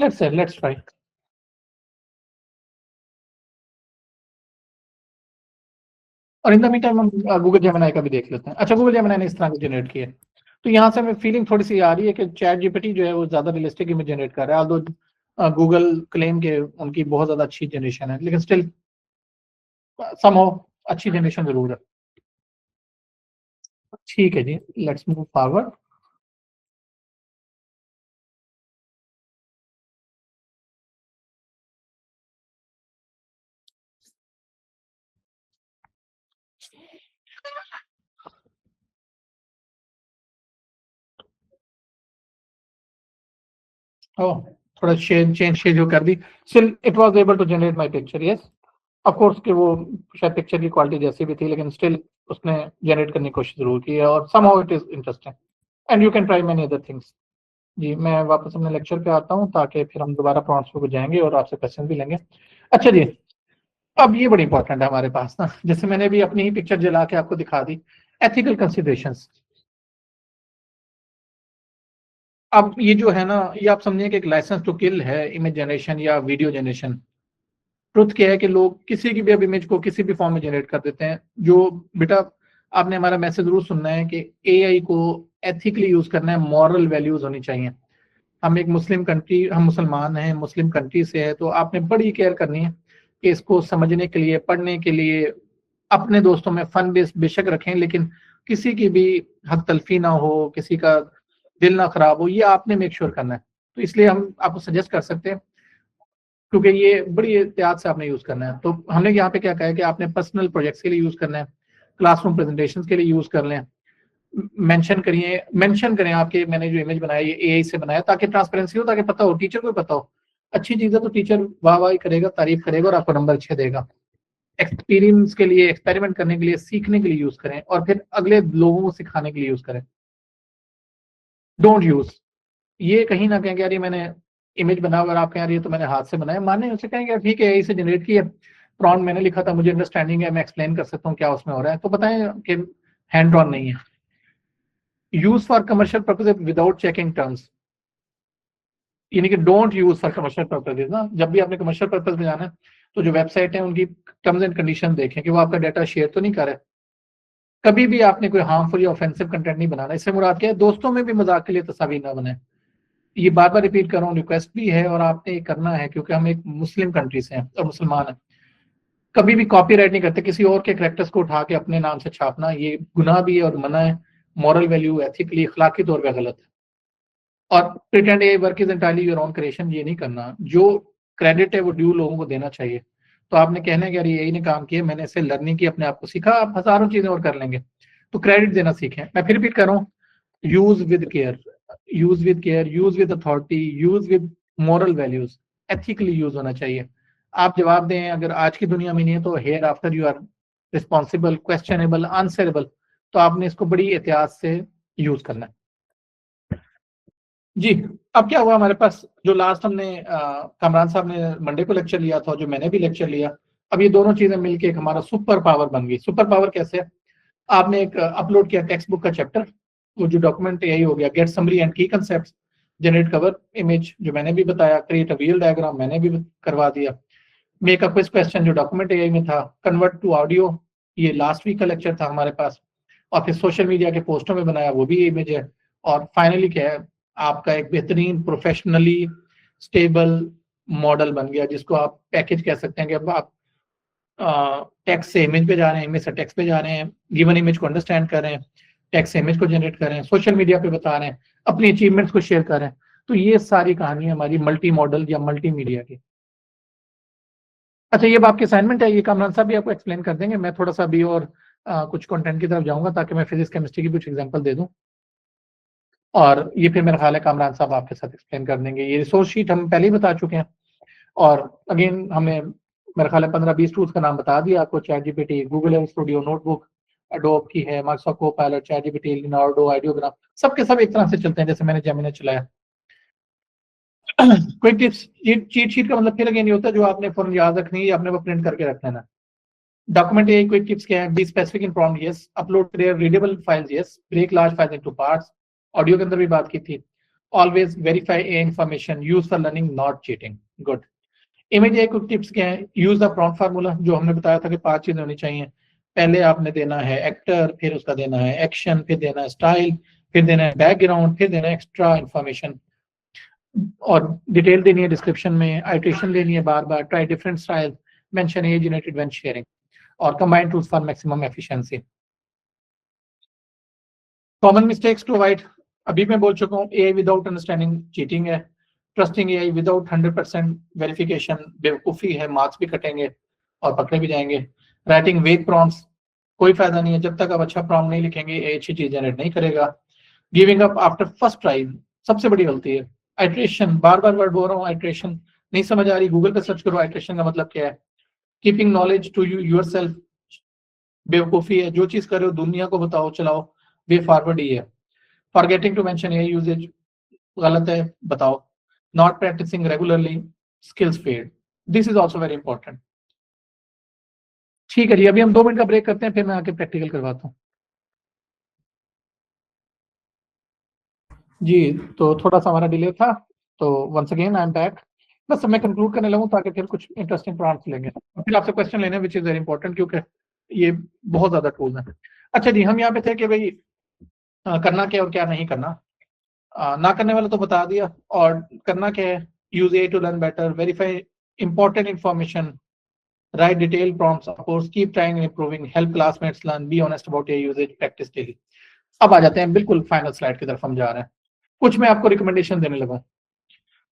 let's try. और इन द मीन टाइम हम गूगल जेमिनी का भी देख लेते हैं। अच्छा, गूगल जेमिनी ने इस तरह की जनरेट की है, तो यहाँ से हमें फीलिंग थोड़ी सी आ रही है कि चैट जीपीटी जो है वो ज्यादा रियलिस्टिक इमेज जनरेट कर रहा है, ऑल्दो गूगल क्लेम के उनकी बहुत ज्यादा अच्छी जनरेशन है, लेकिन स्टिल समहाउ अच्छी जनरेशन जरूर है। ठीक है जी, लेट्स मूव फॉरवर्ड। ओह, थोड़ा चेंज जो कर दी, still it was able to generate my picture, yes of course कि वो शायद पिक्चर की क्वालिटी जैसी भी थी, लेकिन स्टिल उसने जनरेट करने की कोशिश जरूर की है, और somehow it is interesting and you can try many other things. जी, मैं वापस अपने लेक्चर पे आता हूँ ताकि फिर हम दोबारा प्रॉम्प्ट्स पे जाएंगे और आपसे क्वेश्चन भी लेंगे। अच्छा जी, अब ये बड़ी इंपॉर्टेंट है हमारे पास ना, जैसे मैंने भी अपनी ही पिक्चर जला के आपको दिखा दी, एथिकल कंसिडरेशंस। अब ये जो है ना, ये आप समझिए कि एक लाइसेंस टू किल है इमेज जनरेशन या वीडियो जनरेशन। ट्रुथ क्या है कि लोग किसी की भी अब इमेज को किसी भी फॉर्म में जनरेट कर देते हैं। जो बेटा, आपने हमारा मैसेज जरूर सुनना है कि एआई को एथिकली यूज करना है, मॉरल वैल्यूज होनी चाहिए। हम एक मुस्लिम कंट्री, हम मुसलमान हैं, मुस्लिम कंट्री से है, तो आपने बड़ी केयर करनी है कि इसको समझने के लिए, पढ़ने के लिए, अपने दोस्तों में फन बेस बेशक रखें, लेकिन किसी की भी हक तलफी ना हो, किसी का दिल ना खराब हो, ये आपने मेक श्योर करना है। तो इसलिए हम आपको सजेस्ट कर सकते हैं, क्योंकि ये बड़ी एहतियात से आपने यूज करना है। तो हमने यहाँ पे क्या कहा है कि आपने पर्सनल प्रोजेक्ट्स के लिए यूज करना है, क्लासरूम प्रेजेंटेशन के लिए यूज कर लें, मेंशन करें आपके मैंने जो इमेज बनाया ये एआई से बनाया, ताकि ट्रांसपेरेंसी हो, ताकि पता हो, टीचर को पता हो। अच्छी चीज है तो टीचर वाह वाह करेगा, तारीफ करेगा और आपको नंबर अच्छे देगा। एक्सपीरियंस के लिए, एक्सपेरिमेंट करने के लिए, सीखने के लिए यूज करें, और फिर अगले लोगों को सिखाने के लिए यूज करें। डोंट यूज ये कहीं ना कहें कि यार ये मैंने इमेज बना और आप कहें यार ये तो मैंने हाथ से बनाया, माने उसे कहेंगे यार ठीक है एआई से जनरेट की है, प्रॉम्प्ट मैंने लिखा था, मुझे अंडरस्टैंडिंग है, मैं एक्सप्लेन कर सकता हूँ क्या उसमें हो रहा है, तो बताएं कि हैंड ऑन नहीं है। Use for commercial purpose without checking terms, यानी कि don't use for commercial purposes ना। जब भी आपने कमर्शियल पर्पज में जाना है तो जो वेबसाइट है उनकी टर्म्स एंड कंडीशन देखें कि वो आपका डाटा शेयर तो नहीं कर रहे। कभी भी आपने कोई हार्मफुल या ऑफेंसिव कंटेंट नहीं बनाना। इससे मुराद क्या है, दोस्तों में भी मजाक के लिए तस्वीर ना बनाए। ये बार बार रिपीट कर रहा हूँ, रिक्वेस्ट भी है और आपने ये करना है, क्योंकि हम एक मुस्लिम कंट्री से हैं और मुसलमान हैं। कभी भी कॉपीराइट नहीं करते, किसी और के करेक्टर्स को उठा के अपने नाम से छापना ये गुनाह भी है और मना है। मॉरल वैल्यू, एथिकली, अखलाकी तौर पर गलत है। और pretend A work is entirely your own creation, ये नहीं करना। जो क्रेडिट है वो ड्यू लोगों को देना चाहिए। तो आपने कहना है कि यार यही ने काम किया, मैंने इससे लर्निंग की, अपने आप को सीखा, आप हजारों चीजें और कर लेंगे। तो क्रेडिट देना सीखें। मैं फिर रिपीट कर रहा हूँ, use with care, use with care, use with authority, use with moral values, ethically use होना चाहिए। आप जवाब दें, अगर आज की दुनिया में नहीं है तो hereafter you are responsible, questionable, answerable. तो आपने इसको बड़ी एहतियात से यूज करना है जी। अब क्या हुआ हमारे पास, जो लास्ट हमने कामरान साहब ने मंडे को लेक्चर लिया था, जो मैंने भी लेक्चर लिया, अब ये दोनों चीजें मिलके एक हमारा सुपर पावर बन गई। सुपर पावर कैसे है, आपने एक अपलोड किया टेक्स्ट बुक का चैप्टर, वो जो डॉक्यूमेंट यही हो गया, गेट समरी एंड की कंसेप्ट, जनरेट कवर इमेज जो मैंने भी बताया, क्रिएट अ रियल डायग्राम मैंने भी करवा दिया, मेक अ क्विज क्वेश्चन जो डॉक्यूमेंट एआई में था, कन्वर्ट टू ऑडियो, ये लास्ट वीक का लेक्चर था हमारे पास, और फिर सोशल मीडिया के पोस्टों में बनाया, वो भी इमेज है। और फाइनली क्या है, आपका एक बेहतरीन प्रोफेशनली स्टेबल मॉडल बन गया, जिसको आप पैकेज कह सकते हैं कि अब आप टेक्स्ट से इमेज पे जा रहे हैं, इमेज से टेक्स्ट पे जा रहे हैं, गिवन इमेज को अंडरस्टैंड कर रहे हैं, टेक्स्ट से इमेज को जनरेट कर रहे हैं, सोशल मीडिया पे बता रहे हैं, अपनी अचीवमेंट्स को शेयर कर रहे हैं। तो ये सारी कहानी है हमारी मल्टी मॉडल या मल्टी मीडिया की। अच्छा, ये आपकी असाइनमेंट है, ये कामरान साहब भी आपको एक्सप्लेन कर देंगे। मैं थोड़ा सा भी और कुछ कंटेंट की तरफ जाऊंगा ताकि मैं फिजिक्स केमिस्ट्री की कुछ एग्जांपल दे दूं, और ये फिर मेरा ख्याल है कामरान साहब आपके साथ एक्सप्लेन कर देंगे। ये रिसोर्स शीट हम पहले ही बता चुके हैं, और अगेन हमने मेरा ख्याल है 15-20 टूल्स का नाम बता दिया आपको, chat GPT, Google studio, notebook, adobe की है, Microsoft Copilot, chat GPT, Leonardo, ideogram, सबके सब एक तरह से चलते हैं जैसे मैंने जेमिनी चलाया। क्विक टिप्स, चीट शीट का मतलब फिर अगेन ये होता है जो आपने फौरन याद रखनी है, आपने वो प्रिंट करके रखना है ना। डॉक्यूमेंट ए क्विक टिप्स क्या है, be specific in prompt, yes, upload readable files, yes, break large files into parts, audio के अंदर भी बात की थी। Always verify a information, use for learning not cheating. Good. Image ए कुछ टिप्स क्या है? यूज द प्रॉम्प्ट फार्मूला, जो हमने बताया था कि 5 चीजें होनी चाहिए। पहले आपने देना है एक्टर, फिर उसका देना है एक्शन, फिर देना है स्टाइल, फिर देना है बैकग्राउंड, फिर देना है एक्स्ट्रा इंफॉर्मेशन, और डिटेल देनी है डिस्क्रिप्शन में, आइट्रेशन देनी है बार बार, try different style, mention as united when sharing, और combine tools for maximum efficiency. Common mistakes to avoid, अभी मैं बोल चुका हूँ, एआई विदाउट अंडरस्टैंडिंग चीटिंग है, ट्रस्टिंग एआई विदाउट 100% वेरिफिकेशन बेवकूफ़ी है, मार्क्स भी कटेंगे और पकड़े भी जाएंगे। राइटिंग वेग प्रॉम्प्ट्स, कोई फायदा नहीं है, जब तक आप अच्छा प्रॉम्प्ट नहीं लिखेंगे एआई अच्छी चीज जनरेट नहीं करेगा। Giving up after first try सबसे बड़ी गलती है। आइट्रेशन, बार बार वर्ड बोल रहा हूँ, आइट्रेशन नहीं समझ आ रही, गूगल पे सर्च करो आइट्रेशन का मतलब क्या है। Keeping knowledge to you yourself, बेवकूफ़ी है, जो चीज़ कर रहे हो दुनिया को बताओ चलाओ, वे फॉरवर्ड ही है। Forgetting to mention AI usages, गलत है, बताओ। Not practising regularly, skills fade, this is also very important. ठीक है जी, अभी हम 2 मिनट का ब्रेक करते हैं, फिर मैं आके प्रैक्टिकल करवाता हूँ। जी, तो थोड़ा सा हमारा डिले था, तो once again I am back. बस मैं कंक्लूड करने लगूँ ताकि फिर कुछ इंटरेस्टिंग प्रॉम्प्ट्स लेंगे और फिर आपसे क्वेश्चन लेने, विच इज वेरी इंपॉर्टेंट, क्योंकि ये बहुत ज्यादा टूल्स हैं। अच्छा जी, हम यहाँ पे थे कि भाई करना क्या और क्या नहीं करना। ना करने वाला तो बता दिया, और करना क्या है, use AI to learn better, verify important information, write detail prompts, of course keep trying and improving, help classmates learn, be honest about your usages, practise daily. अब आ जाते हैं बिल्कुल फाइनल स्लाइड की तरफ हम जा रहे हैं। कुछ मैं आपको रिकमेंडेशन देने लगा।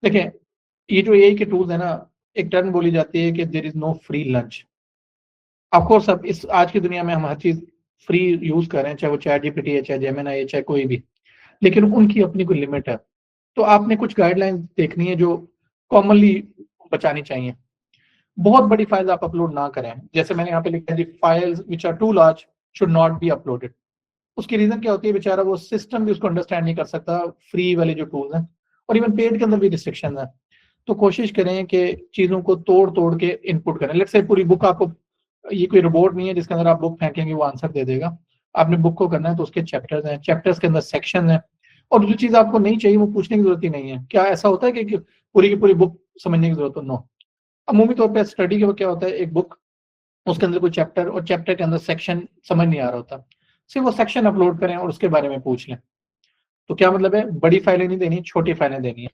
देखिए, ये जो एआई के टूल्स है ना, एक टर्म बोली जाती है कि there is no free lunch. Of course अब इस आज की दुनिया में हम हर चीज फ्री यूज कर रहे हैं, चाहे वो चैट जीपीटी है, चाहे जेमिनी है, चाहे कोई भी, लेकिन उनकी अपनी कोई लिमिट है। तो आपने कुछ गाइडलाइंस देखनी है जो कॉमनली बचानी चाहिए। बहुत बड़ी फाइल्स आप अपलोड ना करें, जैसे मैंने यहाँ पे लिखा है, files which are too large should not be uploaded. उसकी रीजन क्या होती है, बेचारा वो सिस्टम भी उसको अंडरस्टैंड नहीं कर सकता, फ्री वाले जो टूल्स हैं, और इवन पेड के अंदर भी रिस्ट्रिक्शन है। तो कोशिश करें कि चीजों को तोड़ तोड़ के इनपुट करें। लेट्स से पूरी बुक आपको, ये कोई रोबोट नहीं है जिसके अंदर आप बुक फेंकेंगे वो आंसर दे देगा। आपने बुक को करना है तो उसके चैप्टर्स हैं, चैप्टर्स के अंदर सेक्शन है, और जो चीज आपको नहीं चाहिए वो पूछने की जरूरत ही नहीं है। क्या ऐसा होता है कि पूरी की पूरी बुक समझने की जरूरत हो? नो। अमूमी तौर पर स्टडी के वक्त क्या होता है, एक बुक, उसके अंदर कोई चैप्टर, और चैप्टर के अंदर सेक्शन समझ नहीं आ रहा होता, सिर्फ वो सेक्शन अपलोड करें और उसके बारे में पूछ लें। तो क्या मतलब है, बड़ी फाइलें नहीं देनी, छोटी फाइलें देनी है।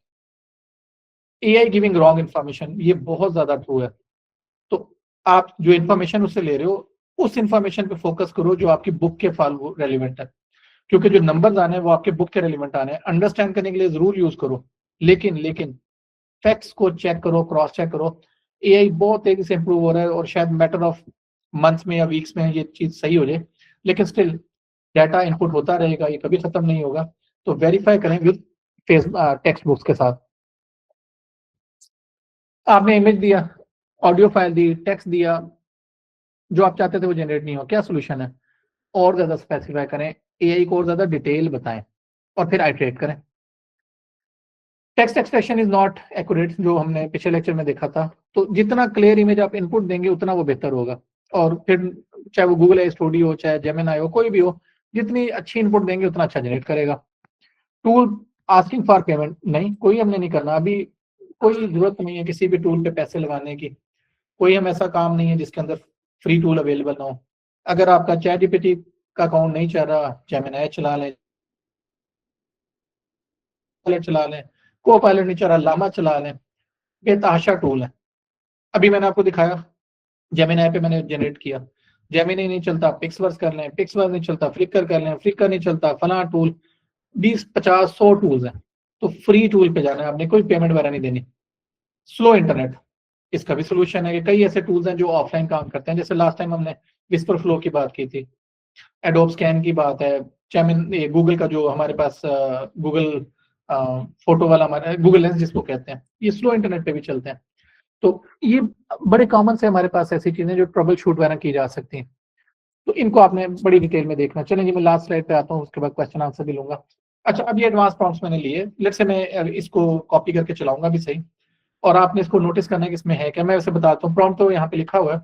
एआई गिविंग रॉन्ग इन्फॉर्मेशन, ये बहुत ज्यादा ट्रू है। तो आप जो इन्फॉर्मेशन उससे ले रहे हो, उस इन्फॉर्मेशन पे फोकस करो जो आपकी बुक के फॉलो रेलिवेंट है, क्योंकि जो नंबर्स आने हैं वो आपके बुक के रेलिवेंट आने हैं। अंडरस्टैंड करने के लिए जरूर यूज करो, लेकिन फैक्ट्स को चेक करो, क्रॉस चेक करो। एआई बहुत तेजी से इंप्रूव हो रहा है, और शायद मैटर ऑफ मंथ्स में या वीक्स में ये चीज सही हो जाए, लेकिन स्टिल डाटा इनपुट होता रहेगा, ये कभी खत्म नहीं होगा। तो वेरीफाई करें विद फेस टेक्स्ट बुक्स के साथ। आपने इमेज दिया, ऑडियो फाइल दी, टेक्स्ट दिया, जो आप चाहते थे वो जनरेट नहीं हो, क्या सोल्यूशन है? और ज्यादा स्पेसिफाई करें, एआई को और ज्यादा डिटेल बताएं, और फिर आइट्रेट करें। Text expression is not accurate, जो हमने पिछले लेक्चर में देखा था। तो जितना क्लियर इमेज आप इनपुट देंगे उतना वो बेहतर होगा। और फिर चाहे वो गूगल स्टूडियो हो, चाहे जेमिनी हो, कोई भी हो, जितनी अच्छी इनपुट देंगे उतना अच्छा जनरेट करेगा। टूल आस्किंग फॉर पेमेंट, नहीं, कोई हमने नहीं करना अभी। कोई जरूरत नहीं है किसी भी टूल पे पैसे लगाने की। कोई हम ऐसा काम नहीं है जिसके अंदर फ्री टूल अवेलेबल ना हो। अगर आपका चैट जीपीटी का अकाउंट नहीं चल रहा, जेमिनी चला लें, चला लें, को पायलट नहीं चल रहा, लामा चला लें, बेतहाशा टूल है। अभी मैंने आपको दिखाया, जेमिनी पे मैंने जनरेट किया, जेमिनी नहीं चलता, पिक्सवर्स कर लें, पिक्सवर्स नहीं चलता, फ्लिकर कर लें, फ्लिकर नहीं चलता, फला टूल, 20, 50, 100 टूल्स हैं। तो फ्री टूल पे जाना है, आपने कोई पेमेंट वगैरह नहीं देनी। स्लो इंटरनेट, इसका भी सोल्यूशन है कि कई ऐसे टूल्स हैं जो ऑफलाइन काम करते हैं, जैसे लास्ट टाइम हमने विस्पर फ्लो की बात की थी, एडोब स्कैन की बात है, चाहे गूगल का जो हमारे पास गूगल फोटो वाला, हमारा गूगल लेंस जिसको कहते हैं, ये स्लो इंटरनेट पे भी चलते हैं। तो ये बड़े कॉमन से हमारे पास ऐसी चीजें जो ट्रबल शूट वगैरह की जा सकती हैं। तो इनको आपने बड़ी डिटेल में देखना। चलें जी, मैं लास्ट स्लाइड पे आता हूँ, उसके बाद क्वेश्चन आंसर भी लूंगा। अच्छा, अब ये एडवांस प्रॉम्प्ट्स मैंने लिए, लेट्स से मैं इसको कॉपी करके चलाऊंगा भी सही, और आपने इसको नोटिस करना है कि इसमें है क्या। मैं वैसे बताता हूँ, प्रॉम्प्ट तो यहाँ पे लिखा हुआ है।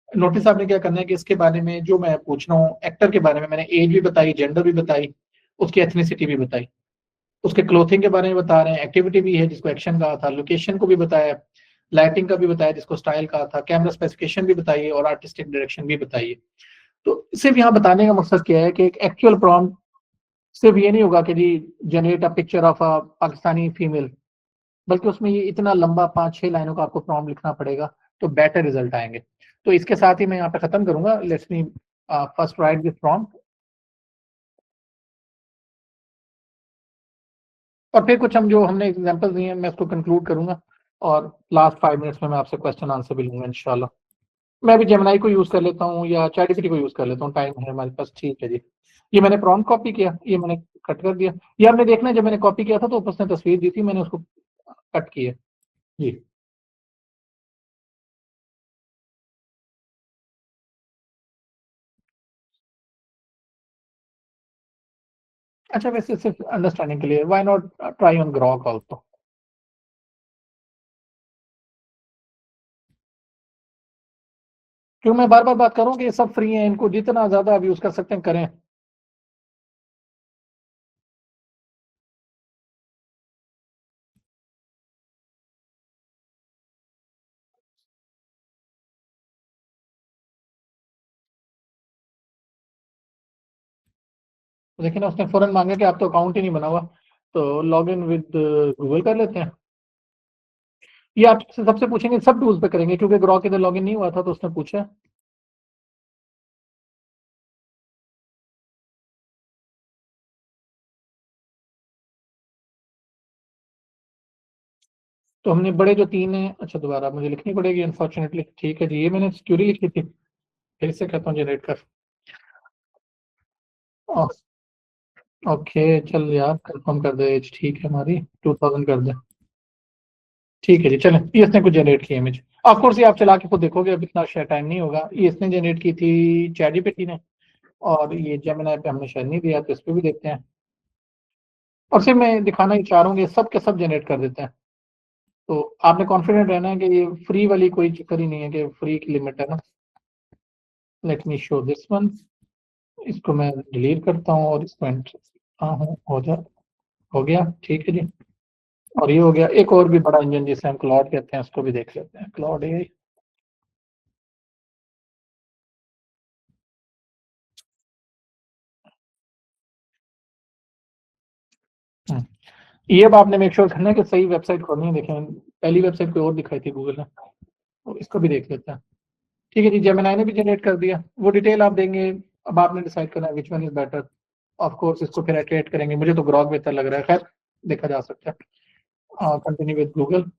नोटिस आपने क्या करना है कि इसके बारे में जो मैं पूछ रहा हूँ, एक्टर के बारे में मैंने एज भी बताई, जेंडर भी बताई, उसकी एथनिसिटी भी बताई। उसके क्लोथिंग के बारे में बता रहे हैं, एक्टिविटी भी है जिसको एक्शन कहा था, लोकेशन को भी बताया, लाइटिंग का भी बताया जिसको स्टाइल कहा था, कैमरा स्पेसिफिकेशन भी बताइए और आर्टिस्टिक डायरेक्शन भी बताइए। तो सिर्फ यहाँ बताने का मकसद क्या है कि एक एक्चुअल प्रॉम्प्ट सिर्फ ये नहीं होगा कि जी generate a picture of a Pakistani female, बल्कि उसमें ये इतना लंबा 5-6 लाइनों का आपको प्रॉम्प्ट लिखना पड़ेगा, तो बेटर रिजल्ट आएंगे। तो इसके साथ ही मैं यहाँ पे खत्म करूंगा। Let's me first right this prompt, और फिर कुछ हम जो हमने एग्जांपल दिए हैं मैं इसको कंक्लूड करूंगा, और लास्ट 5 मिनट्स में मैं आपसे क्वेश्चन आंसर भी लूंगा इंशाल्लाह। मैं भी जेमिनाई को यूज कर लेता हूँ या चैटजीपीटी को यूज कर लेता हूँ, टाइम है हमारे पास। ठीक है जी, ये मैंने प्रॉम्प्ट कॉपी किया, ये मैंने कट कर दिया। ये आपने देखना है, जब मैंने कॉपी किया था तो उसने तस्वीर दी थी, मैंने उसको कट किया जी। अच्छा, वैसे सिर्फ अंडरस्टैंडिंग के लिए, why not try on Grok also? क्यों मैं बार बार बात करूँ कि ये सब फ्री है, इनको जितना ज्यादा आप यूज कर सकते हैं करें। लेकिन उसने फौरन मांगा कि आप तो अकाउंट ही नहीं बना हुआ, तो लॉग इन विद गूगल कर लेते हैं। ये आपसे सबसे पूछेंगे, सब टूल्स पे करेंगे, क्योंकि ग्रॉक इधर लॉग इन नहीं हुआ था तो उसने पूछा। तो हमने बड़े जो तीन हैं, अच्छा दोबारा मुझे लिखनी पड़ेगी अनफॉर्चुनेटली। ठीक है जी, ये मैंने क्यूरी लिखी थी, फिर से कहता हूँ जनरेट कर। ओके चल यार, कंफर्म कर दे एज, ठीक है हमारी 2000 कर दे। ठीक है जी, चलें, ये इसने कुछ जनरेट की इमेज। ऑफ कोर्स ये आप चला के खुद देखोगे, अब इतना शायद टाइम नहीं होगा। ये इसने जनरेट की थी चैटजीपीटी ने, और ये जेमिनी पे हमने शायद नहीं दिया, तो इस पे भी देखते हैं। और सिर्फ मैं दिखाना ही चाह रहा हूँ कि सब के सब जनरेट कर देते हैं। तो आपने कॉन्फिडेंट रहना है कि ये फ्री वाली कोई चक्कर ही नहीं है कि फ्री की लिमिट है ना। Let me show this one. इसको मैं डिलीट करता हूँ और इसको एंटर। हाँ हाँ, हो गया, ठीक है जी। और ये हो गया। एक और भी बड़ा इंजन जिसे हम क्लाउड कहते हैं, उसको भी देख लेते हैं, क्लाउड एआई। ये अब आपने मेक श्योर करना है कि सही वेबसाइट खोलनी है। देखें, पहली वेबसाइट कोई और दिखाई थी गूगल ने, तो इसको भी देख लेते हैं। ठीक है जी, जेमिनी ने भी जनरेट कर दिया, वो डिटेल आप देंगे। अब आपने डिसाइड करना है which one is better. Of course इसको फिर इटरेट करेंगे, मुझे तो ग्रॉक बेहतर लग रहा है, खैर देखा जा सकता है। Continue with Google.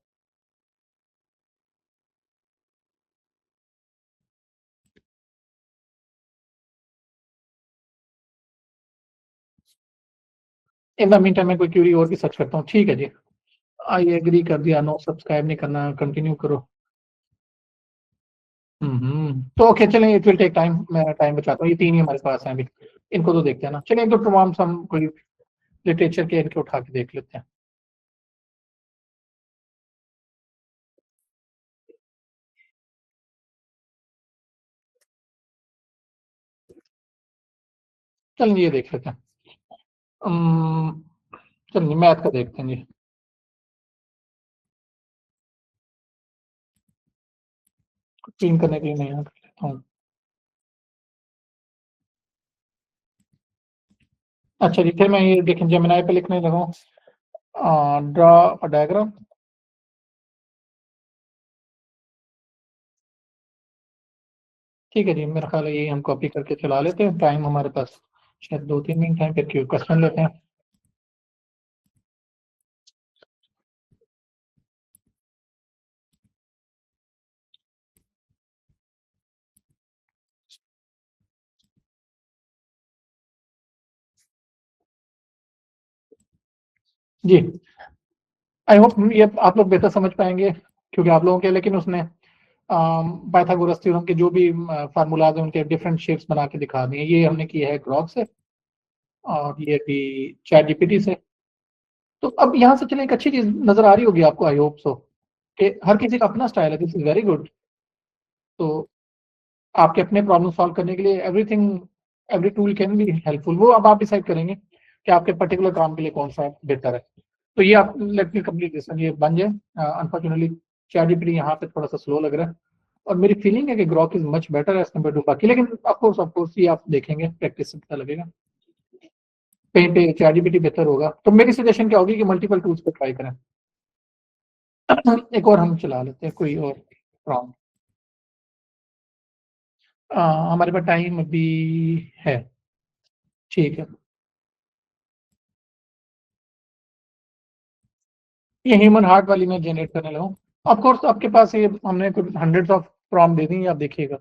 In the mean time मैं कोई क्यूरी और भी सर्च करता हूँ। ठीक है जी, आई एग्री कर दिया, नो सब्सक्राइब नहीं करना, कंटिन्यू करो। तो ओके चलें, इट विल टेक टाइम, मैं टाइम बचाता हूँ। ये तीन ही हमारे पास हैं अभी, इनको तो देखते हैं ना। चलिए एक दो प्रॉम्प्ट्स हम कोई लिटरेचर के इनके उठा के देख लेते हैं। चलिए ये देख लेते हैं। अम्म, चलिए मैथ का देखते हैं जी। क्लीन करने के लिए मैं यहाँ कर लेता हूँ। अच्छा जी, फिर मैं ये देखें जेमिनी पे लिखने लगा हूँ, ड्रॉ अ डायग्राम। ठीक है जी, मेरा ख्याल है यही हम कॉपी करके चला लेते हैं। टाइम हमारे पास शायद 2-3 मिनट है, फिर क्यों क्वेश्चन लेते हैं। जी, आई होप ये आप लोग बेहतर समझ पाएंगे, क्योंकि आप लोगों के, लेकिन उसने पाइथागोरस थ्योरम के जो भी फार्मूलाज हैं उनके डिफरेंट शेप्स बना के दिखा दिए। ये हमने किया है ग्रॉक से, और ये भी चैट जीपीटी से। तो अब यहाँ से चले, एक अच्छी चीज नजर आ रही होगी आपको, आई होप सो, कि हर किसी का अपना स्टाइल है। This is very good. तो आपके अपने प्रॉब्लम सॉल्व करने के लिए everything, every tool can be helpful, वो अब आप डिसाइड करेंगे कि आपके पर्टिकुलर काम के लिए कौन सा बेहतर है। तो ये आप लेट मी कंप्लीट दिस, ये बन जाए। अनफॉर्चुनेटली ChatGPT यहाँ पे थोड़ा सा स्लो लग रहा है, और मेरी फीलिंग है कि Grok is much better as compare to बाकी, लेकिन ऑफकोर्स ये आप देखेंगे, प्रैक्टिस से पता लगेगा, कहीं पे ChatGPT बेहतर होगा। तो मेरी सजेशन क्या होगी कि मल्टीपल टूल्स पे ट्राई करें। एक और हम चला लेते हैं कोई और प्रॉम्प्ट। हमारे पास टाइम अभी है, ठीक है। ये ह्यूमन हार्ट वाली मैं जनरेट करने लगा हूँ। ऑफ कोर्स आपके पास ये हमने कुछ हंड्रेड्स ऑफ प्रॉम्प्ट दे दी, आप देखिएगा।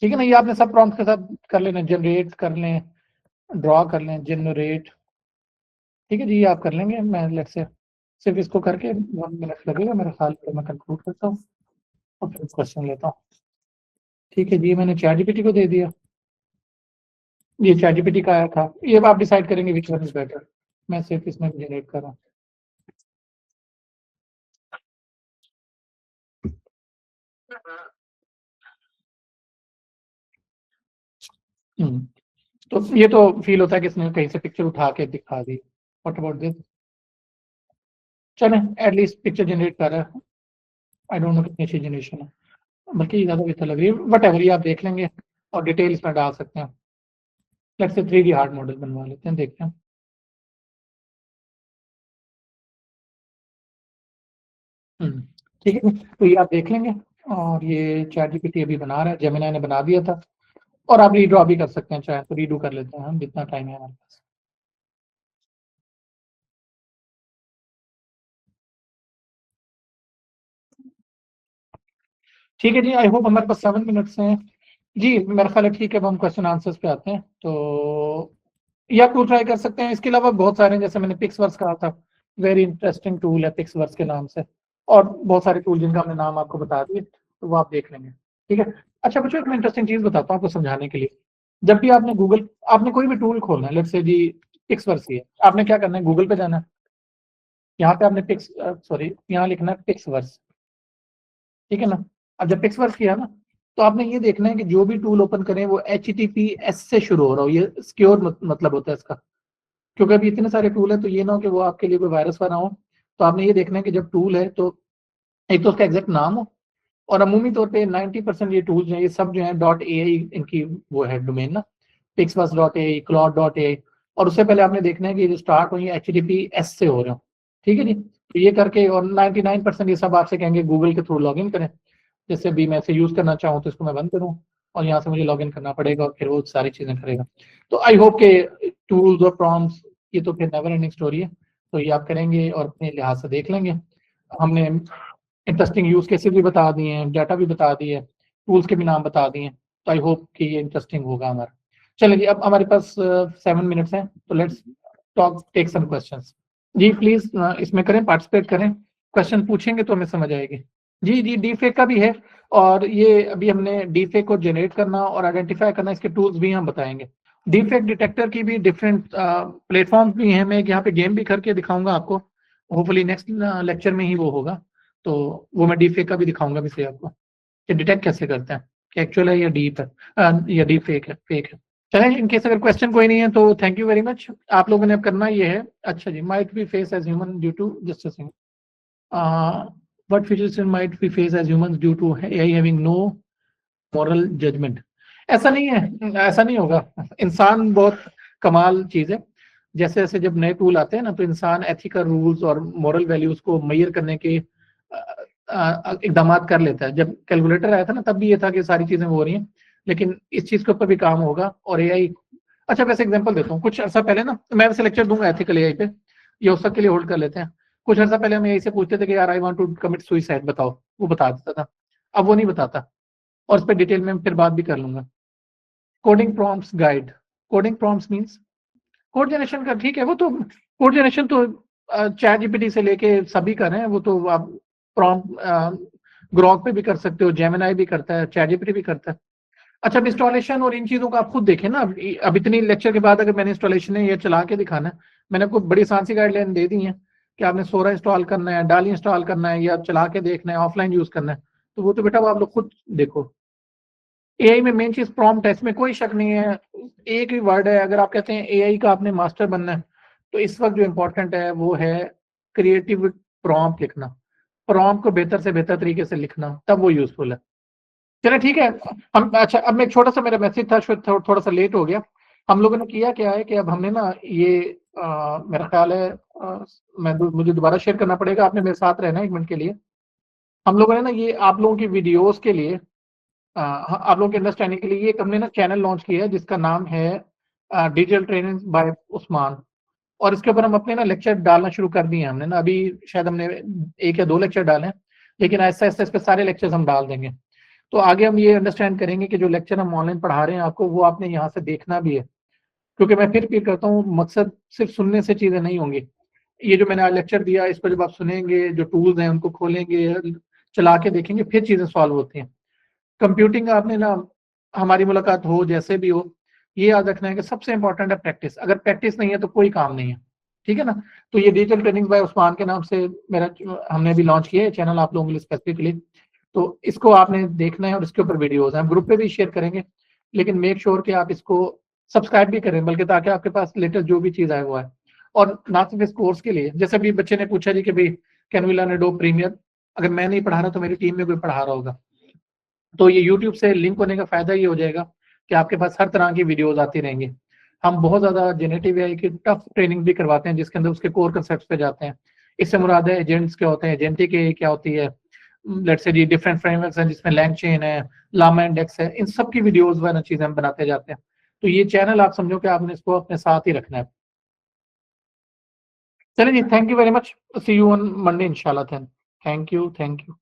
ठीक है ना, ये आपने सब प्रॉम्प्ट के साथ कर लेना, जनरेट कर लें, ड्रॉ कर लें, जनरेट। ठीक है जी, ये आप कर लेंगे। मैं लेट से सिर्फ इसको करके 1 मिनट लगेगा मेरा ख्याल, पर मैं कंक्लूड करता हूँ और फिर क्वेश्चन लेता हूँ। ठीक है जी, मैंने ChatGPT को दे दिया, ये ChatGPT का आया था। ये आप डिसाइड करेंगे विच वन इज बेटर। मैं सिर्फ इसमें जनरेट कर रहा हूँ। हम्म, तो ये तो फील होता है कि इसने कहीं से पिक्चर उठा के दिखा दी। What about this? चले, एटलीस्ट पिक्चर जनरेट कर रहा है। आई डोंट नो कितनी अच्छी जनरेशन है, बल्कि ज़्यादा बेहतर लग रही है। वट एवर, ये आप देख लेंगे और डिटेल इसमें डाल सकते हैं। लेट्स से 3D हार्ड मॉडल बनवा लेते हैं, देखते हैं। हम्म, ठीक है, तो ये आप देख लेंगे। और ये ChatGPT अभी बना रहा है, जेमिनी ने बना दिया था। और आप रीड्रॉ भी कर सकते हैं, चाहे तो रीडू कर लेते हैं हम, जितना टाइम है हमारे पास। ठीक है जी, आई होप हमारे पास 7 मिनट्स हैं। जी मेरा ख्याल है ठीक है, अब हम क्वेश्चन आंसर्स पे आते हैं। तो या टूल ट्राई कर सकते हैं, इसके अलावा बहुत सारे हैं, जैसे मैंने पिक्सवर्स कहा था, वेरी इंटरेस्टिंग टूल है पिक्सवर्स के नाम से। और बहुत सारे टूल जिनका हमने नाम आपको बता दिए, तो वो आप देख लेंगे। ठीक है। अच्छा बच्चों, एक मैं इंटरेस्टिंग चीज बताता हूँ आपको समझाने के लिए। जब भी आपने गूगल, आपने कोई भी टूल खोलना है, लेट्स से जी पिक्सवर्स ही है, आपने क्या करना है, गूगल पे जाना है। यहाँ पे आपने सॉरी, यहाँ लिखना है पिक्सवर्स। ठीक है ना। अब जब पिक्सवर्स किया ना, तो आपने ये देखना है कि जो भी टूल ओपन करें वो HTTPS से शुरू हो रहा हो। ये सिक्योर मतलब होता है इसका, क्योंकि अभी इतने सारे टूल है, तो ये ना हो कि वो आपके लिए कोई वायरस बना हो। तो आपने ये देखना है कि जब टूल है तो एक तो उसका एग्जैक्ट नाम हो, और अमूमी तौर पे 90% ये टूल्स जो है, ये सब जो है .ai इनकी वो है डोमेन ना, pixbus.ai, claude.ai। और उससे पहले आपने देखना है कि जो स्टार्ट हो ये HTTPS से हो रहे हो। ठीक है जी, तो ये करके, और 99% ये सब आपसे कहेंगे गूगल के थ्रू लॉगिन करें। जैसे अभी मैं इसे यूज करना चाहूँ तो इसको मैं बंद करूँ, और यहाँ से मुझे लॉगिन करना पड़ेगा, और फिर वो सारी चीजें करेगा। तो आई होप के टूल्स और प्रॉम्प्ट्स, ये तो फिर नेवर एंडिंग स्टोरी है। तो ये आप करेंगे और अपने लिहाज से देख लेंगे। हमने इंटरेस्टिंग यूज केसेस भी बता दिए हैं, डाटा भी बता दिए, टूल्स के भी नाम बता दिए। तो आई होप कि ये इंटरेस्टिंग होगा हमारा। चलिए जी, अब हमारे पास 7 मिनट्स हैं, तो let's talk, take some questions. जी प्लीज इसमें करें, पार्टिसिपेट करें, क्वेश्चन पूछेंगे तो हमें समझ आएगी। जी जी, डीफेक का भी है, और ये अभी हमने डीफेक को जनरेट करना और आइडेंटिफाई करना, इसके टूल्स भी हम बताएंगे। डीफेक डिटेक्टर की भी डिफरेंट प्लेटफॉर्म्स भी हैं, मैं यहाँ पे गेम भी करके दिखाऊंगा आपको, होपफुली नेक्स्ट लेक्चर में ही वो होगा। तो वो मैं डीफेक का भी दिखाऊंगा भी से आपको, कि डिटेक्ट कैसे करते हैं कि एक्चुअल है या डीप है, या डीफेक है, फेक है। चलें, इन केस अगर क्वेश्चन कोई नहीं है तो थैंक यू वेरी मच। आप लोगों ने अब करना ये है। अच्छा जी, might be face as human due to just what features might we face as humans due to AI having no moral judgment? ऐसा नहीं है, ऐसा नहीं होगा। इंसान बहुत कमाल चीज है। जैसे जैसे जब नए टूल आते हैं ना, तो इंसान एथिकल रूल्स और मॉरल वैल्यूज को मेजर करने के इकदाम कर लेता है। जब कैलकुलेटर आया था ना, तब भी ये था कि सारी चीजें हो रही हैं, लेकिन इस चीज के ऊपर भी काम होगा, और AI। अच्छा वैसे एग्जांपल देता हूँ, कुछ अर्सा पहले ना, मैं वैसे लेक्चर दूंगा एथिकल AI पे, ये उस तक के लिए होल्ड कर लेते हैं। कुछ अर्सा पहले हम AI से पूछते थे कि यार I want to commit suicide, बताओ, वो बता देता था। अब वो नहीं बताता, और इस पर डिटेल में फिर बात भी कर लूंगा। Coding prompts guide, coding prompts means code generation का। ठीक है, वो तो कोड जनरेशन तो चैट जीपीटी से लेके सभी कर रहे हैं, वो तो आप प्रॉम्प्ट ग्रॉक पे भी कर सकते हो, जेमिनाई भी करता है, चैट जीपीटी भी करता है। अच्छा, अब इंस्टॉलेशन और इन चीजों को आप खुद देखें ना। अब इतनी लेक्चर के बाद अगर मैंने इंस्टॉलेशन है ये चला के दिखाना है, मैंने आपको बड़ी आसान सी गाइडलाइन दे दी है कि आपने सोरा इंस्टॉल करना है, डाली इंस्टॉल करना है, या चला के देखना है, ऑफलाइन यूज करना है। तो वो तो बेटा वो आप लोग खुद देखो। एआई में मेन चीज प्रॉम्प्ट है, इसमें कोई शक नहीं है। एक ही वर्ड है, अगर आप कहते हैं एआई का आपने मास्टर बनना है, तो इस वक्त जो इम्पोर्टेंट है वो है क्रिएटिव प्रॉम्प्ट लिखना, प्रॉम्प्ट को बेहतर से बेहतर तरीके से लिखना, तब वो यूजफुल है। चलिए ठीक है। हम अच्छा, अब मैं एक छोटा सा मेरा मैसेज था, शायद थोड़ा सा लेट हो गया। हम लोगों ने किया क्या है कि अब हमने ना ये मेरा ख्याल है मुझे दोबारा शेयर करना पड़ेगा, आपने मेरे साथ रहना 1 मिनट के लिए। हम लोगों ने ना ये आप लोगों की वीडियोस के लिए आप लोगों के अंडरस्टैंडिंग के लिए ये एक हमने ना चैनल लॉन्च किया है जिसका नाम है डिजिटल ट्रेनिंग बाय उस्मान। और इसके ऊपर हम अपने ना लेक्चर डालना शुरू कर दिए हैं हमने ना, अभी शायद हमने 1 या 2 लेक्चर डाले हैं, लेकिन ऐसा ऐसा इस पे सारे लेक्चर्स हम डाल देंगे। तो आगे हम ये अंडरस्टैंड करेंगे कि जो लेक्चर हम ऑनलाइन पढ़ा रहे हैं आपको, वो आपने यहाँ से देखना भी है, क्योंकि मैं फिर रिपीट करता हूँ, मकसद सिर्फ सुनने से चीजें नहीं होंगी। ये जो मैंने आज लेक्चर दिया, इस पर जब आप सुनेंगे, जो टूल्स हैं उनको खोलेंगे, चला के देखेंगे, फिर चीजें सॉल्व होती हैं। कंप्यूटिंग आपने ना, हमारी मुलाकात हो जैसे भी हो, ये याद रखना है कि सबसे इंपॉर्टेंट है प्रैक्टिस। अगर प्रैक्टिस नहीं है तो कोई काम नहीं है, ठीक है ना। तो ये डिजिटल ट्रेनिंग बाय उस्मान के नाम से मेरा हमने अभी लॉन्च किया है चैनल आप लोगों के लिए स्पेसिफिकली। तो इसको आपने देखना है और इसके ऊपर वीडियोस हैं, हम ग्रुप पे भी शेयर करेंगे, लेकिन मेक श्योर कि आप इसको सब्सक्राइब भी करें, बल्कि ताकि आपके पास लेटेस्ट जो भी चीज़ आए वो है। और ना सिर्फ इस कोर्स के लिए, जैसे अभी बच्चे ने पूछा जी कि भाई can we learn Adobe Premiere, अगर मैं नहीं पढ़ा रहा तो मेरी टीम में कोई पढ़ा रहा होगा। तो ये यूट्यूब से लिंक होने का फायदा ये हो जाएगा कि आपके पास हर तरह की वीडियोस आती रहेंगी। हम बहुत ज़्यादा जेनेटिव एआई की टफ ट्रेनिंग भी करवाते हैं, जिसके अंदर उसके कोर कंसेप्ट पे जाते हैं। इससे मुराद है एजेंट्स क्या होते हैं, एजेंटिक एआई क्या होती है, let's say ji different frameworks हैं जिसमें लैंगचेन है, लामा इंडेक्स है, इन सब की वीडियोस व चीज़ें हम बनाते जाते हैं। तो ये चैनल आप समझो कि आपने इसको अपने साथ ही रखना है। चलिए जी, thank you very much, see you on Monday इंशाल्लाह। Thank you, thank you.